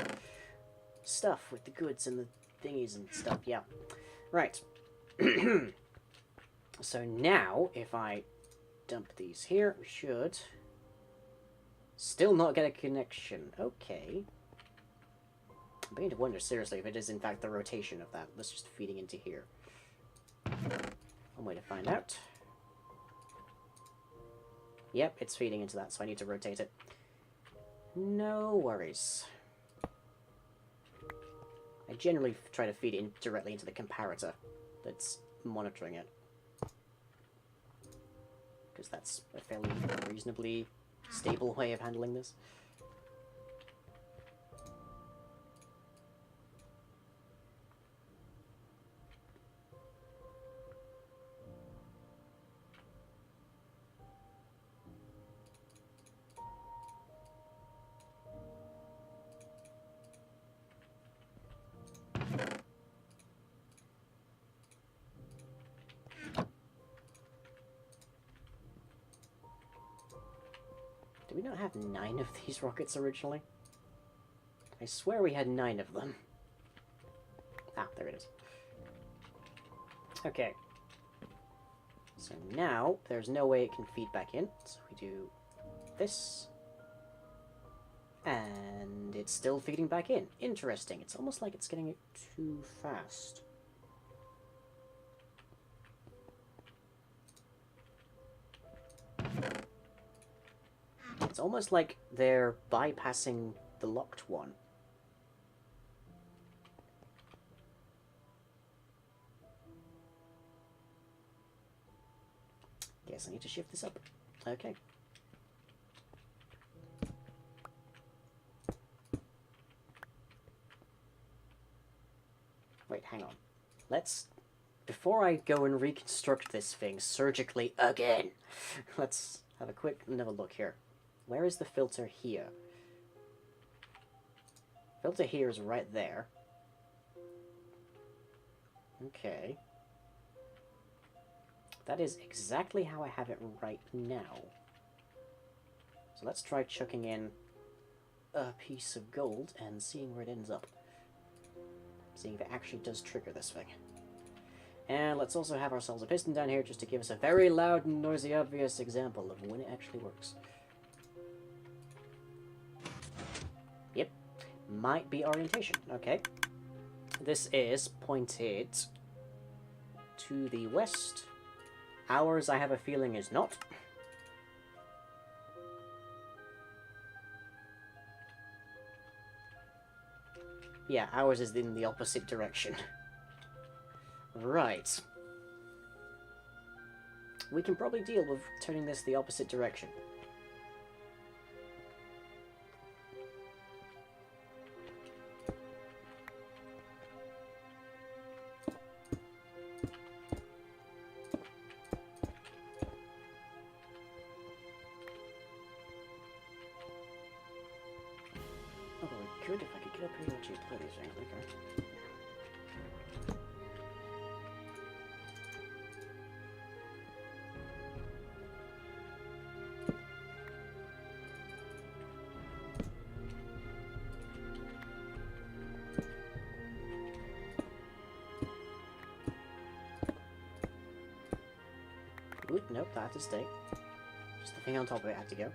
Stuff with the goods and the thingies and stuff, yeah. Right. So now, if I dump these here, we should still not get a connection. Okay. I'm beginning to wonder, seriously, if it is in fact the rotation of that. That's just feeding into here. One way to find out. Yep, it's feeding into that, so I need to rotate it. No worries. I generally try to feed it directly into the comparator that's monitoring it. Because that's a fairly reasonably stable way of handling this. Do we not have 9 of these rockets originally? I swear we had 9 of them. Ah, there it is. Okay. So now, there's no way it can feed back in. So we do this. And it's still feeding back in. Interesting. It's almost like it's getting it too fast. It's almost like they're bypassing the locked one. Guess I need to shift this up. Okay. Wait, hang on. Let's... Before I go and reconstruct this thing surgically again, let's have a quick another look here. Where is the filter here? Filter here is right there. Okay. That is exactly how I have it right now. So let's try chucking in a piece of gold and seeing where it ends up. Seeing if it actually does trigger this thing. And let's also have ourselves a piston down here just to give us a very loud and noisy obvious example of when it actually works. Yep. Might be orientation. Okay. This is pointed to the west. Ours, I have a feeling, is not. Yeah, ours is in the opposite direction. Right. We can probably deal with turning this the opposite direction. Although it could if I could get up here and actually play these things. Okay. Ooh, nope, that had to stay. Just the thing on top of it had to go.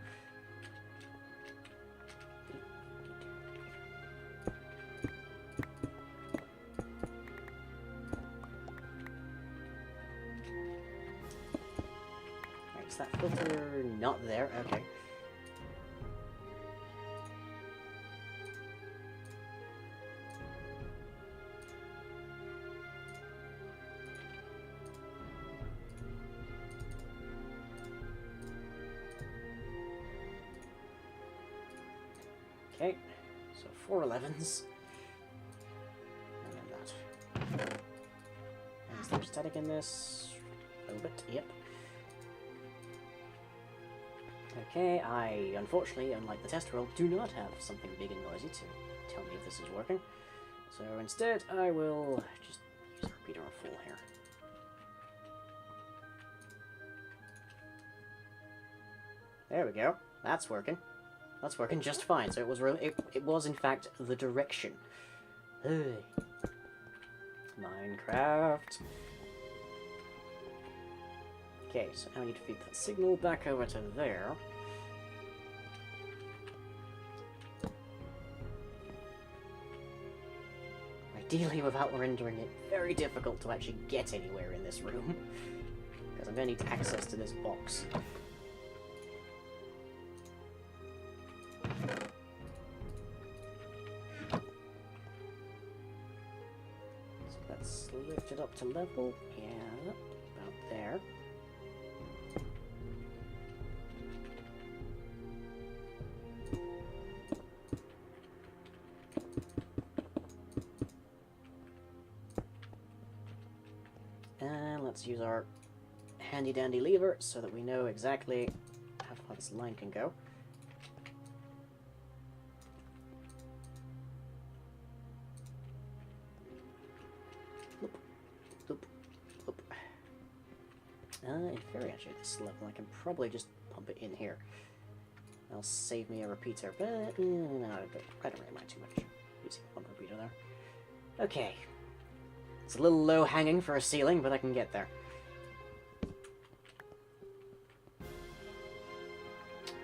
Right, is that filter not there? Okay. Okay, so 4 11s. And then that. And is there static in this? A little bit, yep. Okay, I unfortunately, unlike the test world, do not have something big and noisy to tell me if this is working. So instead, I will just use a repeater on full here. There we go. That's working. That's working just fine. So it was really, it was in fact the direction. Hey. Minecraft. Okay, so now I need to feed that signal back over to there. Ideally, without rendering it very difficult to actually get anywhere in this room, because I'm going to need access to this box. So let's lift it up to level. Yeah, about there. And let's use our handy dandy lever so that we know exactly how far this line can go. Loop, loop, loop. In theory, actually, at this level, I can probably just pump it in here. That'll save me a repeater, but no, I don't really mind too much using a pump repeater there. Okay. It's a little low-hanging for a ceiling, but I can get there.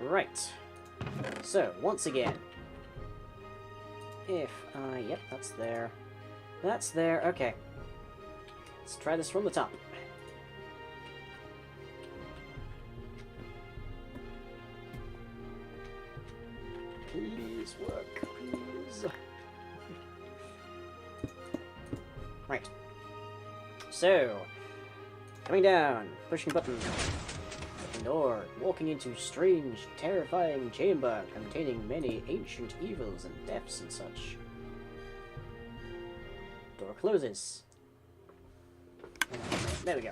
Right. So, once again, If yep, that's there. That's there. Okay. Let's try this from the top. Please work, please. Right. So, coming down, pushing button, open door, walking into strange, terrifying chamber containing many ancient evils and deaths and such. Door closes. There we go.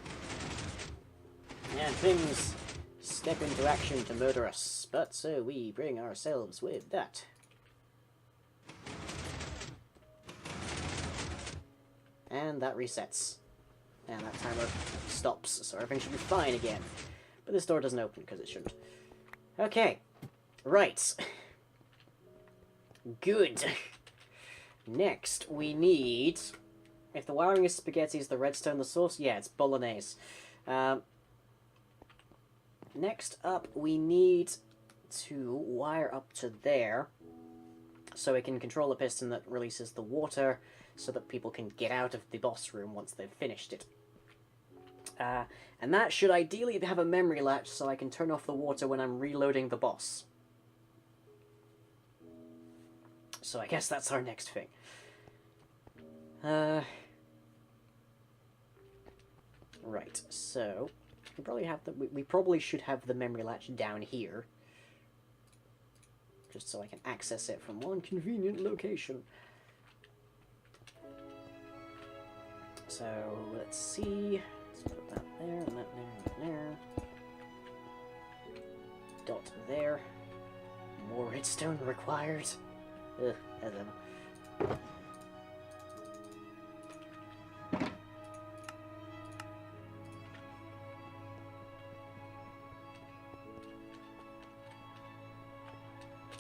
And things step into action to murder us, but so we bring ourselves with that. And that resets. And that timer stops, so everything should be fine again. But this door doesn't open, because it shouldn't. Okay. Right. Good. Next, we need... If the wiring is spaghetti, is the redstone the source? Yeah, it's bolognese. Next up, we need to wire up to there, so we can control the piston that releases the water, so that people can get out of the boss room once they've finished it. And that should ideally have a memory latch, so I can turn off the water when I'm reloading the boss. So I guess that's our next thing. Right, so we probably have the we probably should have the memory latch down here, just so I can access it from one convenient location. So let's see. Let's put that there, and that there, and that there. Dot there. More redstone required. Ugh, as ever.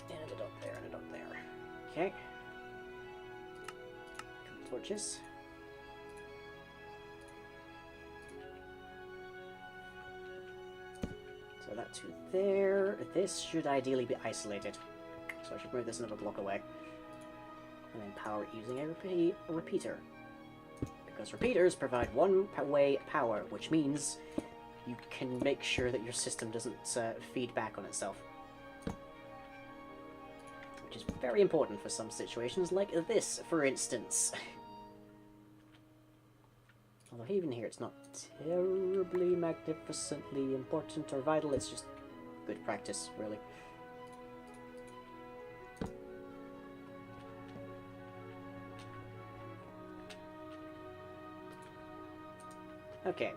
And a dot there, and a dot there. Okay. Couple torches. So that to there. This should ideally be isolated. So I should move this another block away. And then power it using a repeater. Because repeaters provide one-way power, which means you can make sure that your system doesn't feed back on itself. Which is very important for some situations, like this, for instance. Although even here it's not terribly magnificently important or vital, it's just good practice, really. Okay,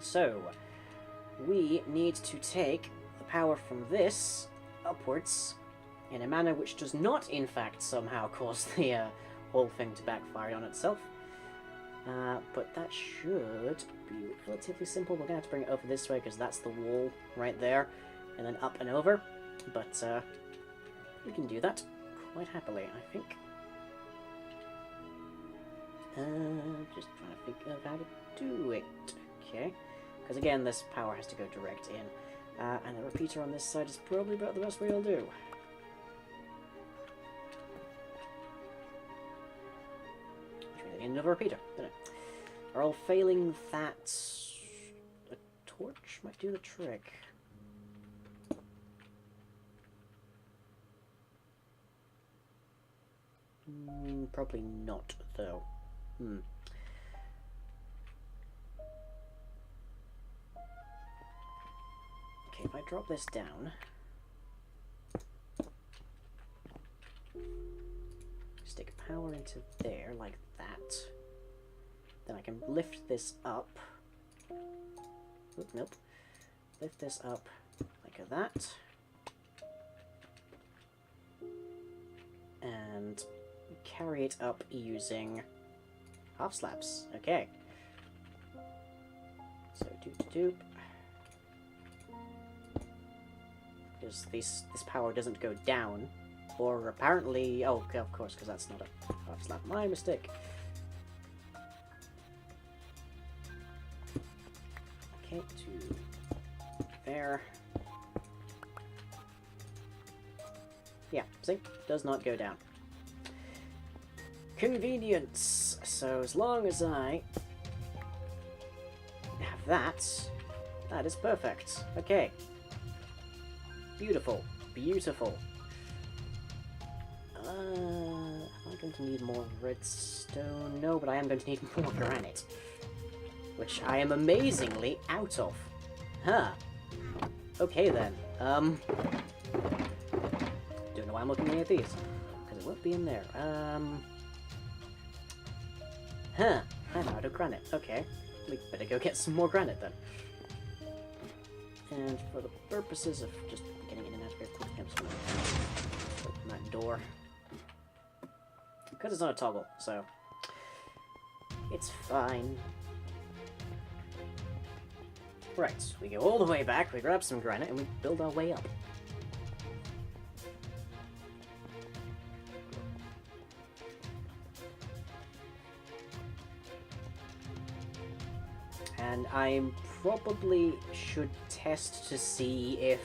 so we need to take the power from this upwards in a manner which does not, in fact, somehow cause the whole thing to backfire on itself. But that should be relatively simple. We're going to have to bring it over this way because that's the wall right there, and then up and over. But we can do that quite happily, I think. Just trying to think of how to do it. Okay, because again, this power has to go direct in, and the repeater on this side is probably about the best way I'll do. Another repeater, don't it? Or all failing that, a torch might do the trick. Probably not, though. Okay, if I drop this down, stick power into there like that, then I can lift this up. Oop, nope. Lift this up like that, and carry it up using half slabs. Okay. So doop. Because this power doesn't go down, or apparently, oh, of course, because that's not a half slab. My mistake. Okay, to there. Yeah, see, does not go down. convenience. So as long as I have that, that is perfect. Okay. Beautiful. Beautiful. Am I going to need more redstone? No, but I am going to need more granite. Which I am amazingly out of. Huh. Okay then. Don't know why I'm looking at any of these. Because it won't be in there. Huh. I'm out of granite. Okay. We better go get some more granite then. And for the purposes of just getting in and out of here quickly, I'm just gonna open that door. Because it's not a toggle, so it's fine. Right, we go all the way back, we grab some granite, and we build our way up. And I probably should test to see if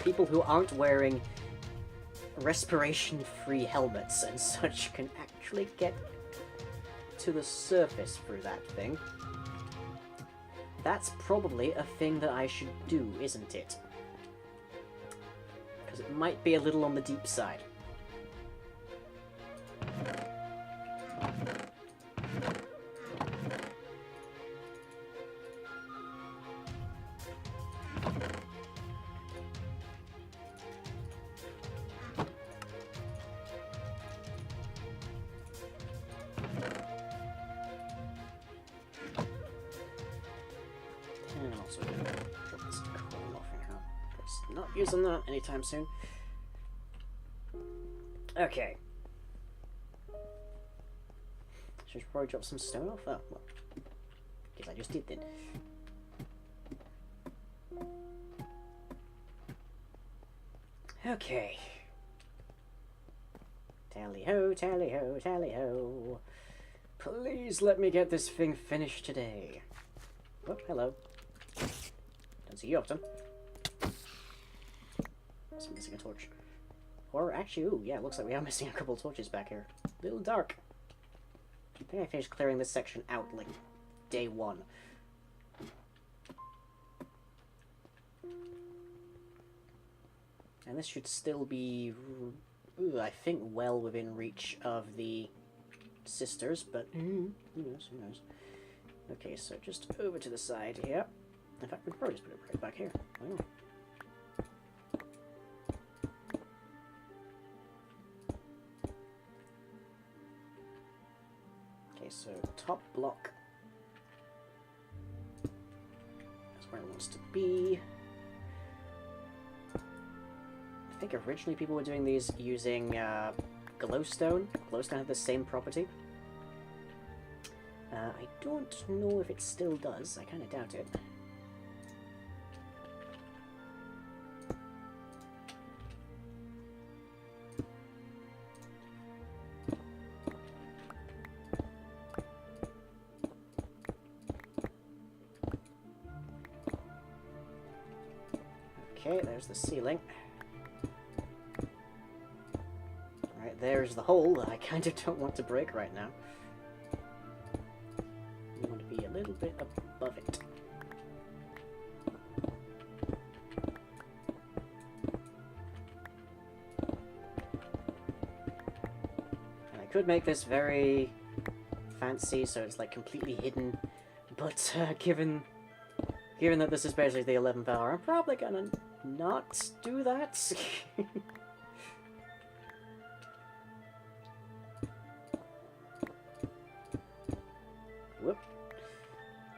people who aren't wearing respiration-free helmets and such can actually get to the surface through that thing. That's probably a thing that I should do, isn't it? Because it might be a little on the deep side. And I'm also going to drop this coal off here. Because not using that anytime soon. Okay. Should probably drop some stone off? Oh, well. Guess I just did then. Okay. Tally-ho, tally-ho, tally-ho. Please let me get this thing finished today. Oh, hello. Don't see you often. Just missing a torch. Or actually, ooh, yeah, it looks like we are missing a couple of torches back here. A little dark. I think I finished clearing this section out, like, day one. And this should still be, ooh, I think, well within reach of the sisters, but who knows, who knows. Okay, so just over to the side here. In fact, we could probably just put it right back here. Why not? Okay, so top block. That's where it wants to be. I think originally people were doing these using glowstone. Glowstone had the same property. I don't know if it still does. I kind of doubt it. Okay, there's the ceiling. Right, there's the hole that I kind of don't want to break right now. I want to be a little bit above it. And I could make this very fancy, so it's like completely hidden, but given that this is basically the 11th hour, I'm probably gonna not do that.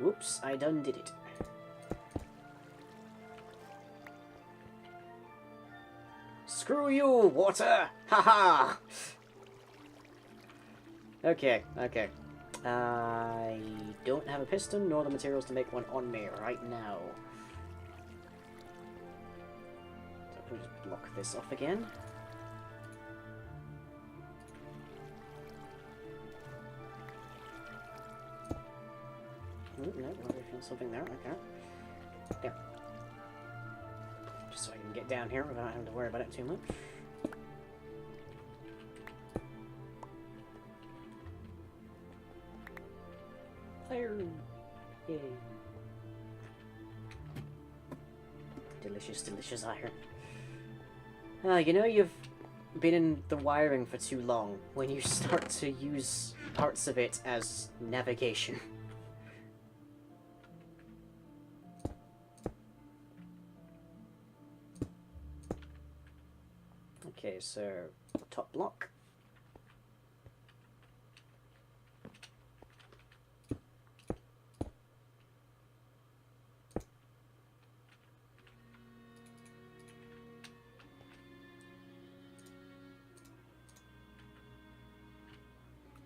Whoops, I done did it. Screw you, water! Haha! Okay, okay. I don't have a piston nor the materials to make one on me right now. So we'll just block this off again. Ooh, no, I feel something there. Okay. There. Just so I can get down here without having to worry about it too much. Iron! Yay. Delicious, delicious iron. You know you've been in the wiring for too long when you start to use parts of it as navigation. Okay, so top block.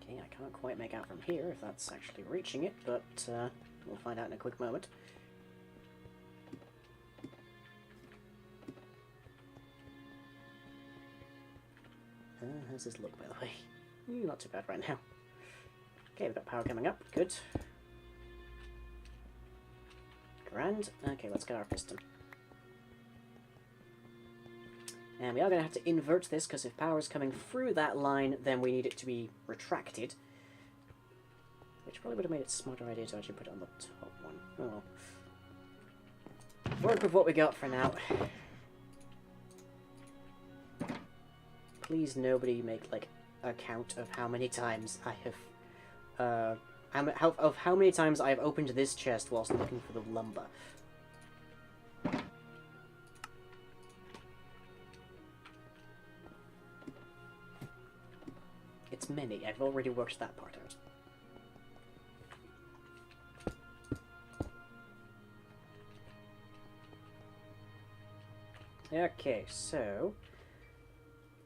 Okay, I can't quite make out from here if that's actually reaching it, but we'll find out in a quick moment. How's this look, by the way? Not too bad right now. Okay, we've got power coming up. Good. Grand. Okay, let's get our piston. And we are going to have to invert this, because if power is coming through that line, then we need it to be retracted. Which probably would have made it a smarter idea to actually put it on the top one. Oh well. Work with what we got for now. Please nobody make, like, a count of how many times I have, how many times I have opened this chest whilst looking for the lumber. It's many. I've already worked that part out. Okay, so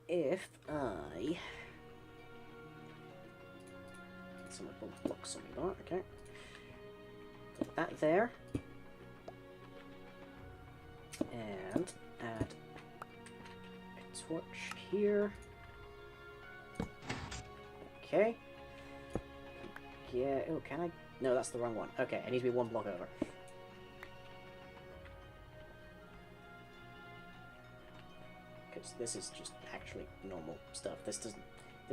if I get some little blocks on me bar, okay. Put that there. And add a torch here. Okay. Yeah, oh, can I? No, that's the wrong one. Okay, it needs to be one block over. Because this is just actually normal stuff. This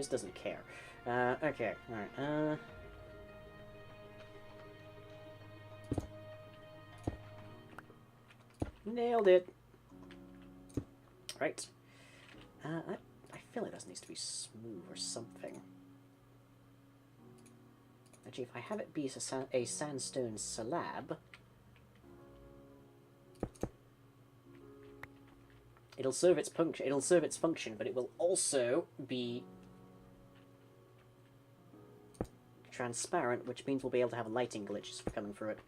doesn't care. Okay, alright, nailed it! Right. I feel like this needs to be smooth or something. Actually, if I have it be a sandstone slab, it'll serve its function. It'll serve its function, but it will also be transparent, which means we'll be able to have lighting glitches coming through it.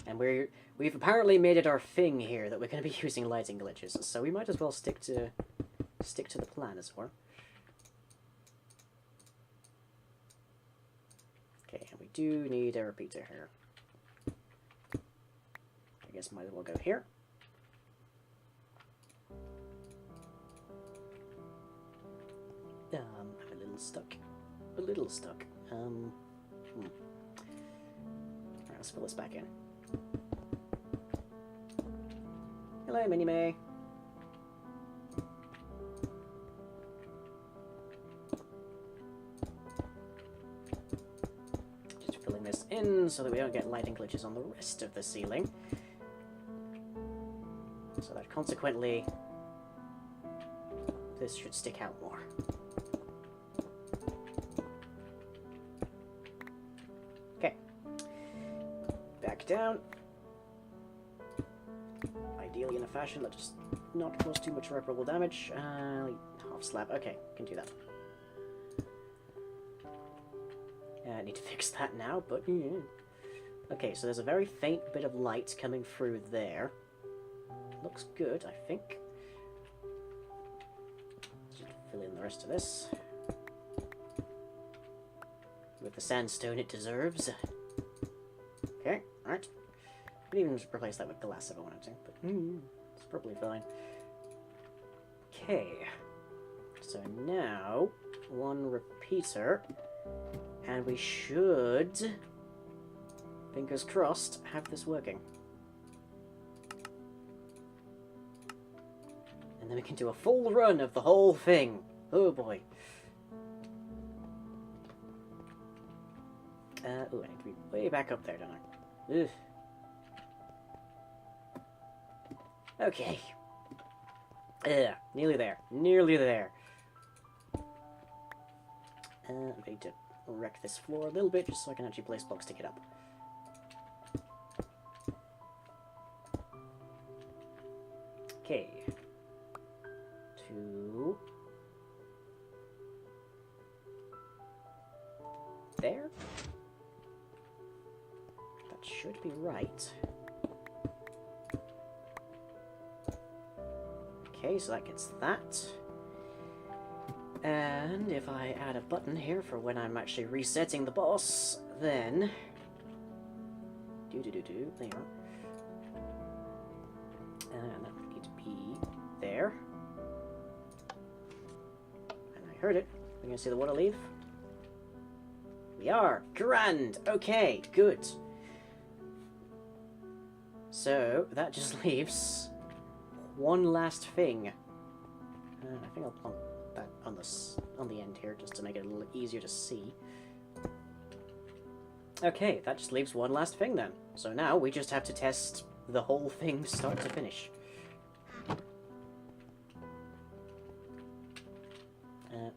And we've apparently made it our thing here that we're going to be using lighting glitches, so we might as well stick to the plan as well. Okay, and we do need a repeater here. I guess might as well go here. I'm a little stuck. A little stuck. Alright, let's fill this back in. Hello, Minnie-May. Just filling this in so that we don't get lighting glitches on the rest of the ceiling. So that consequently, this should stick out more. Okay. Back down. Ideally in a fashion that does not cause too much irreparable damage. Half slab. Okay, can do that. I need to fix that now, but yeah. Okay, so there's a very faint bit of light coming through there. Looks good, I think. Just fill in the rest of this with the sandstone it deserves. Okay, alright. I could even just replace that with glass if I wanted to, but it's probably fine. Okay, so now one repeater, and we should, fingers crossed, have this working. And then we can do a full run of the whole thing. Oh boy. Ooh, I need to be way back up there, don't I? Ugh. Okay. Nearly there. Nearly there. I'm going to wreck this floor a little bit just so I can actually place blocks to get up. Okay. 2. There. That should be right. Okay, so that gets that. And if I add a button here for when I'm actually resetting the boss, then... there you are. And that would need to be there. And I heard it. We're gonna see the water leave. We are! Grand! Okay, good. So, that just leaves one last thing. I think I'll plonk that on the end here just to make it a little easier to see. Okay, that just leaves one last thing then. So now we just have to test the whole thing start to finish.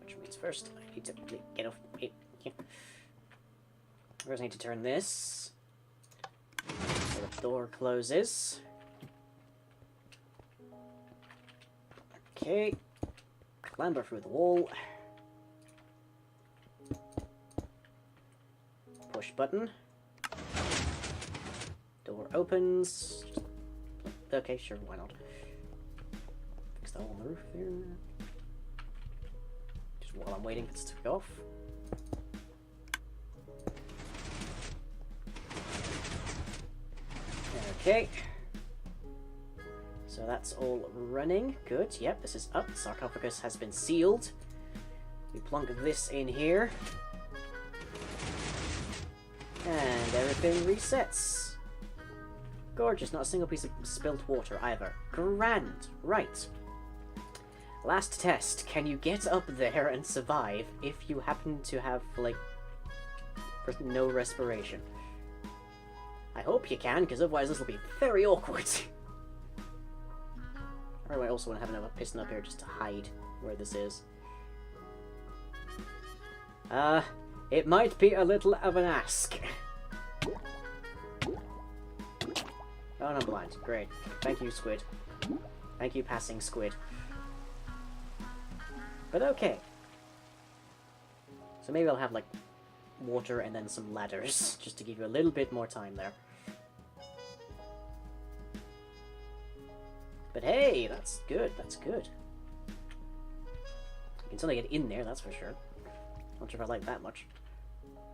Which means first I need to get off. First I need to turn this so the door closes. Okay. Clamber through the wall. Push button. Door opens. Okay, sure, why not? Fix that hole on the roof there. Just while I'm waiting for this to go off. Okay. So that's all running. Good. Yep, this is up. The sarcophagus has been sealed. We plunk this in here. And everything resets. Gorgeous. Not a single piece of spilt water either. Grand. Right. Last test. Can you get up there and survive if you happen to have, like, no respiration? I hope you can, because otherwise this will be very awkward. Or I also want to have another piston up here just to hide where this is. It might be a little of an ask. Oh, and I'm blind. Great. Thank you, Squid. Thank you, passing Squid. But okay. So maybe I'll have, like, water and then some ladders, just to give you a little bit more time there. But hey, that's good, that's good. You can certainly get in there, that's for sure. Not sure if I like that much.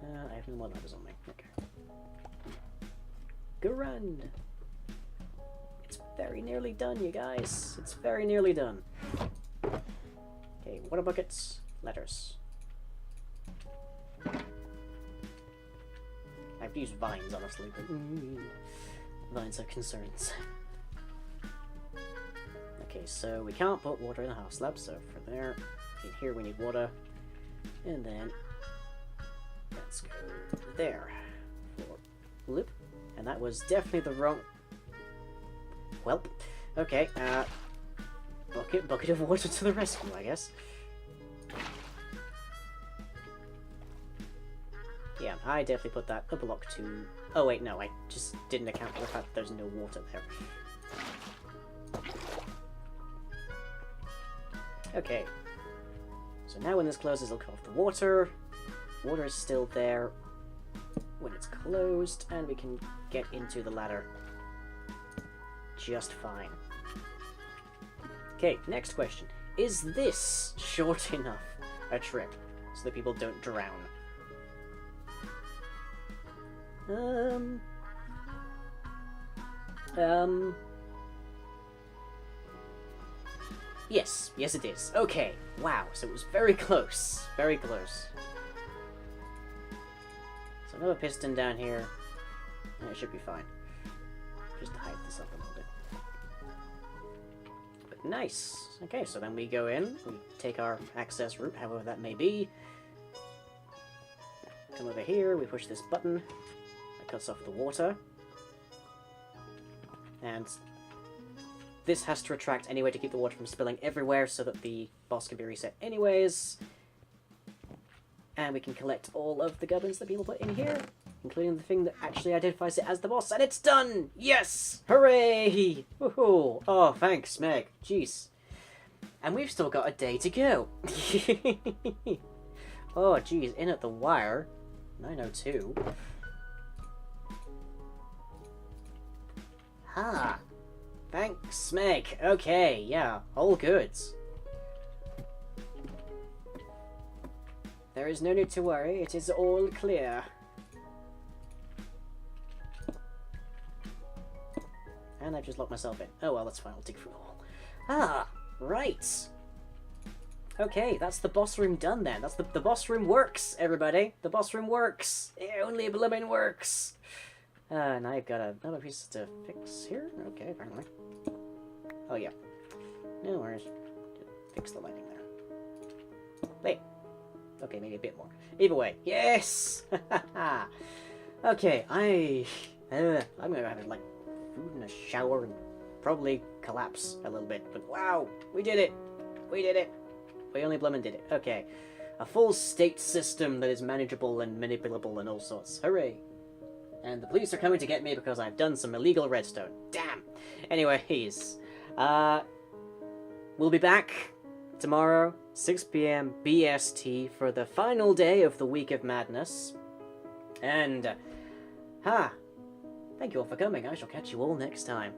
I have no more ladders on me. Okay. Grand! It's very nearly done, you guys. It's very nearly done. Okay, water buckets, letters. I've used vines, honestly, but vines are concerns. Okay, so we can't put water in the house slab, so for there, in here we need water, and then let's go there for loop, and that was definitely the wrong. Welp. Okay, bucket of water to the rescue, I guess. Yeah, I definitely put that a block to... Oh wait, no, I just didn't account for the fact that there's no water there. Okay. So now when this closes, it'll cut off the water. Water is still there when it's closed, and we can get into the ladder just fine. Okay, next question. Is this short enough a trip so that people don't drown? Yes. Yes, it is. Okay. Wow. So it was very close. Very close. So another piston down here. And it should be fine. Just to hide this up a little bit. But nice. Okay, so then we go in. We take our access route, however that may be. come over here, we push this button, that cuts off the water, and this has to retract anyway to keep the water from spilling everywhere so that the boss can be reset anyways. And we can collect all of the gubbins that people put in here, including the thing that actually identifies it as the boss, and it's done! Yes! Hooray! Woohoo! Oh, thanks, Meg. Jeez. And we've still got a day to go. Oh, geez, in at the wire. 9:02. Ha! Thanks, Meg. Okay, yeah, all goods. There is no need to worry, it is all clear. And I've just locked myself in. Oh well, that's fine, I'll dig through the hole. Ah, right. Okay, that's the boss room done then. That's the boss room works, everybody. The boss room works. It only blooming works. Now I've got another piece to fix here. Okay, apparently. Oh yeah. No worries. Fix the lighting there. Wait. Okay, maybe a bit more. Either way, yes! Okay, I'm gonna have like food and a shower and probably collapse a little bit. But wow, we did it! We did it! We only bloomin' did it. Okay. A full state system that is manageable and manipulable and all sorts. Hooray! And the police are coming to get me because I've done some illegal redstone. Damn! Anyways, we'll be back tomorrow, 6 PM BST, for the final day of the Week of Madness. And, thank you all for coming. I shall catch you all next time.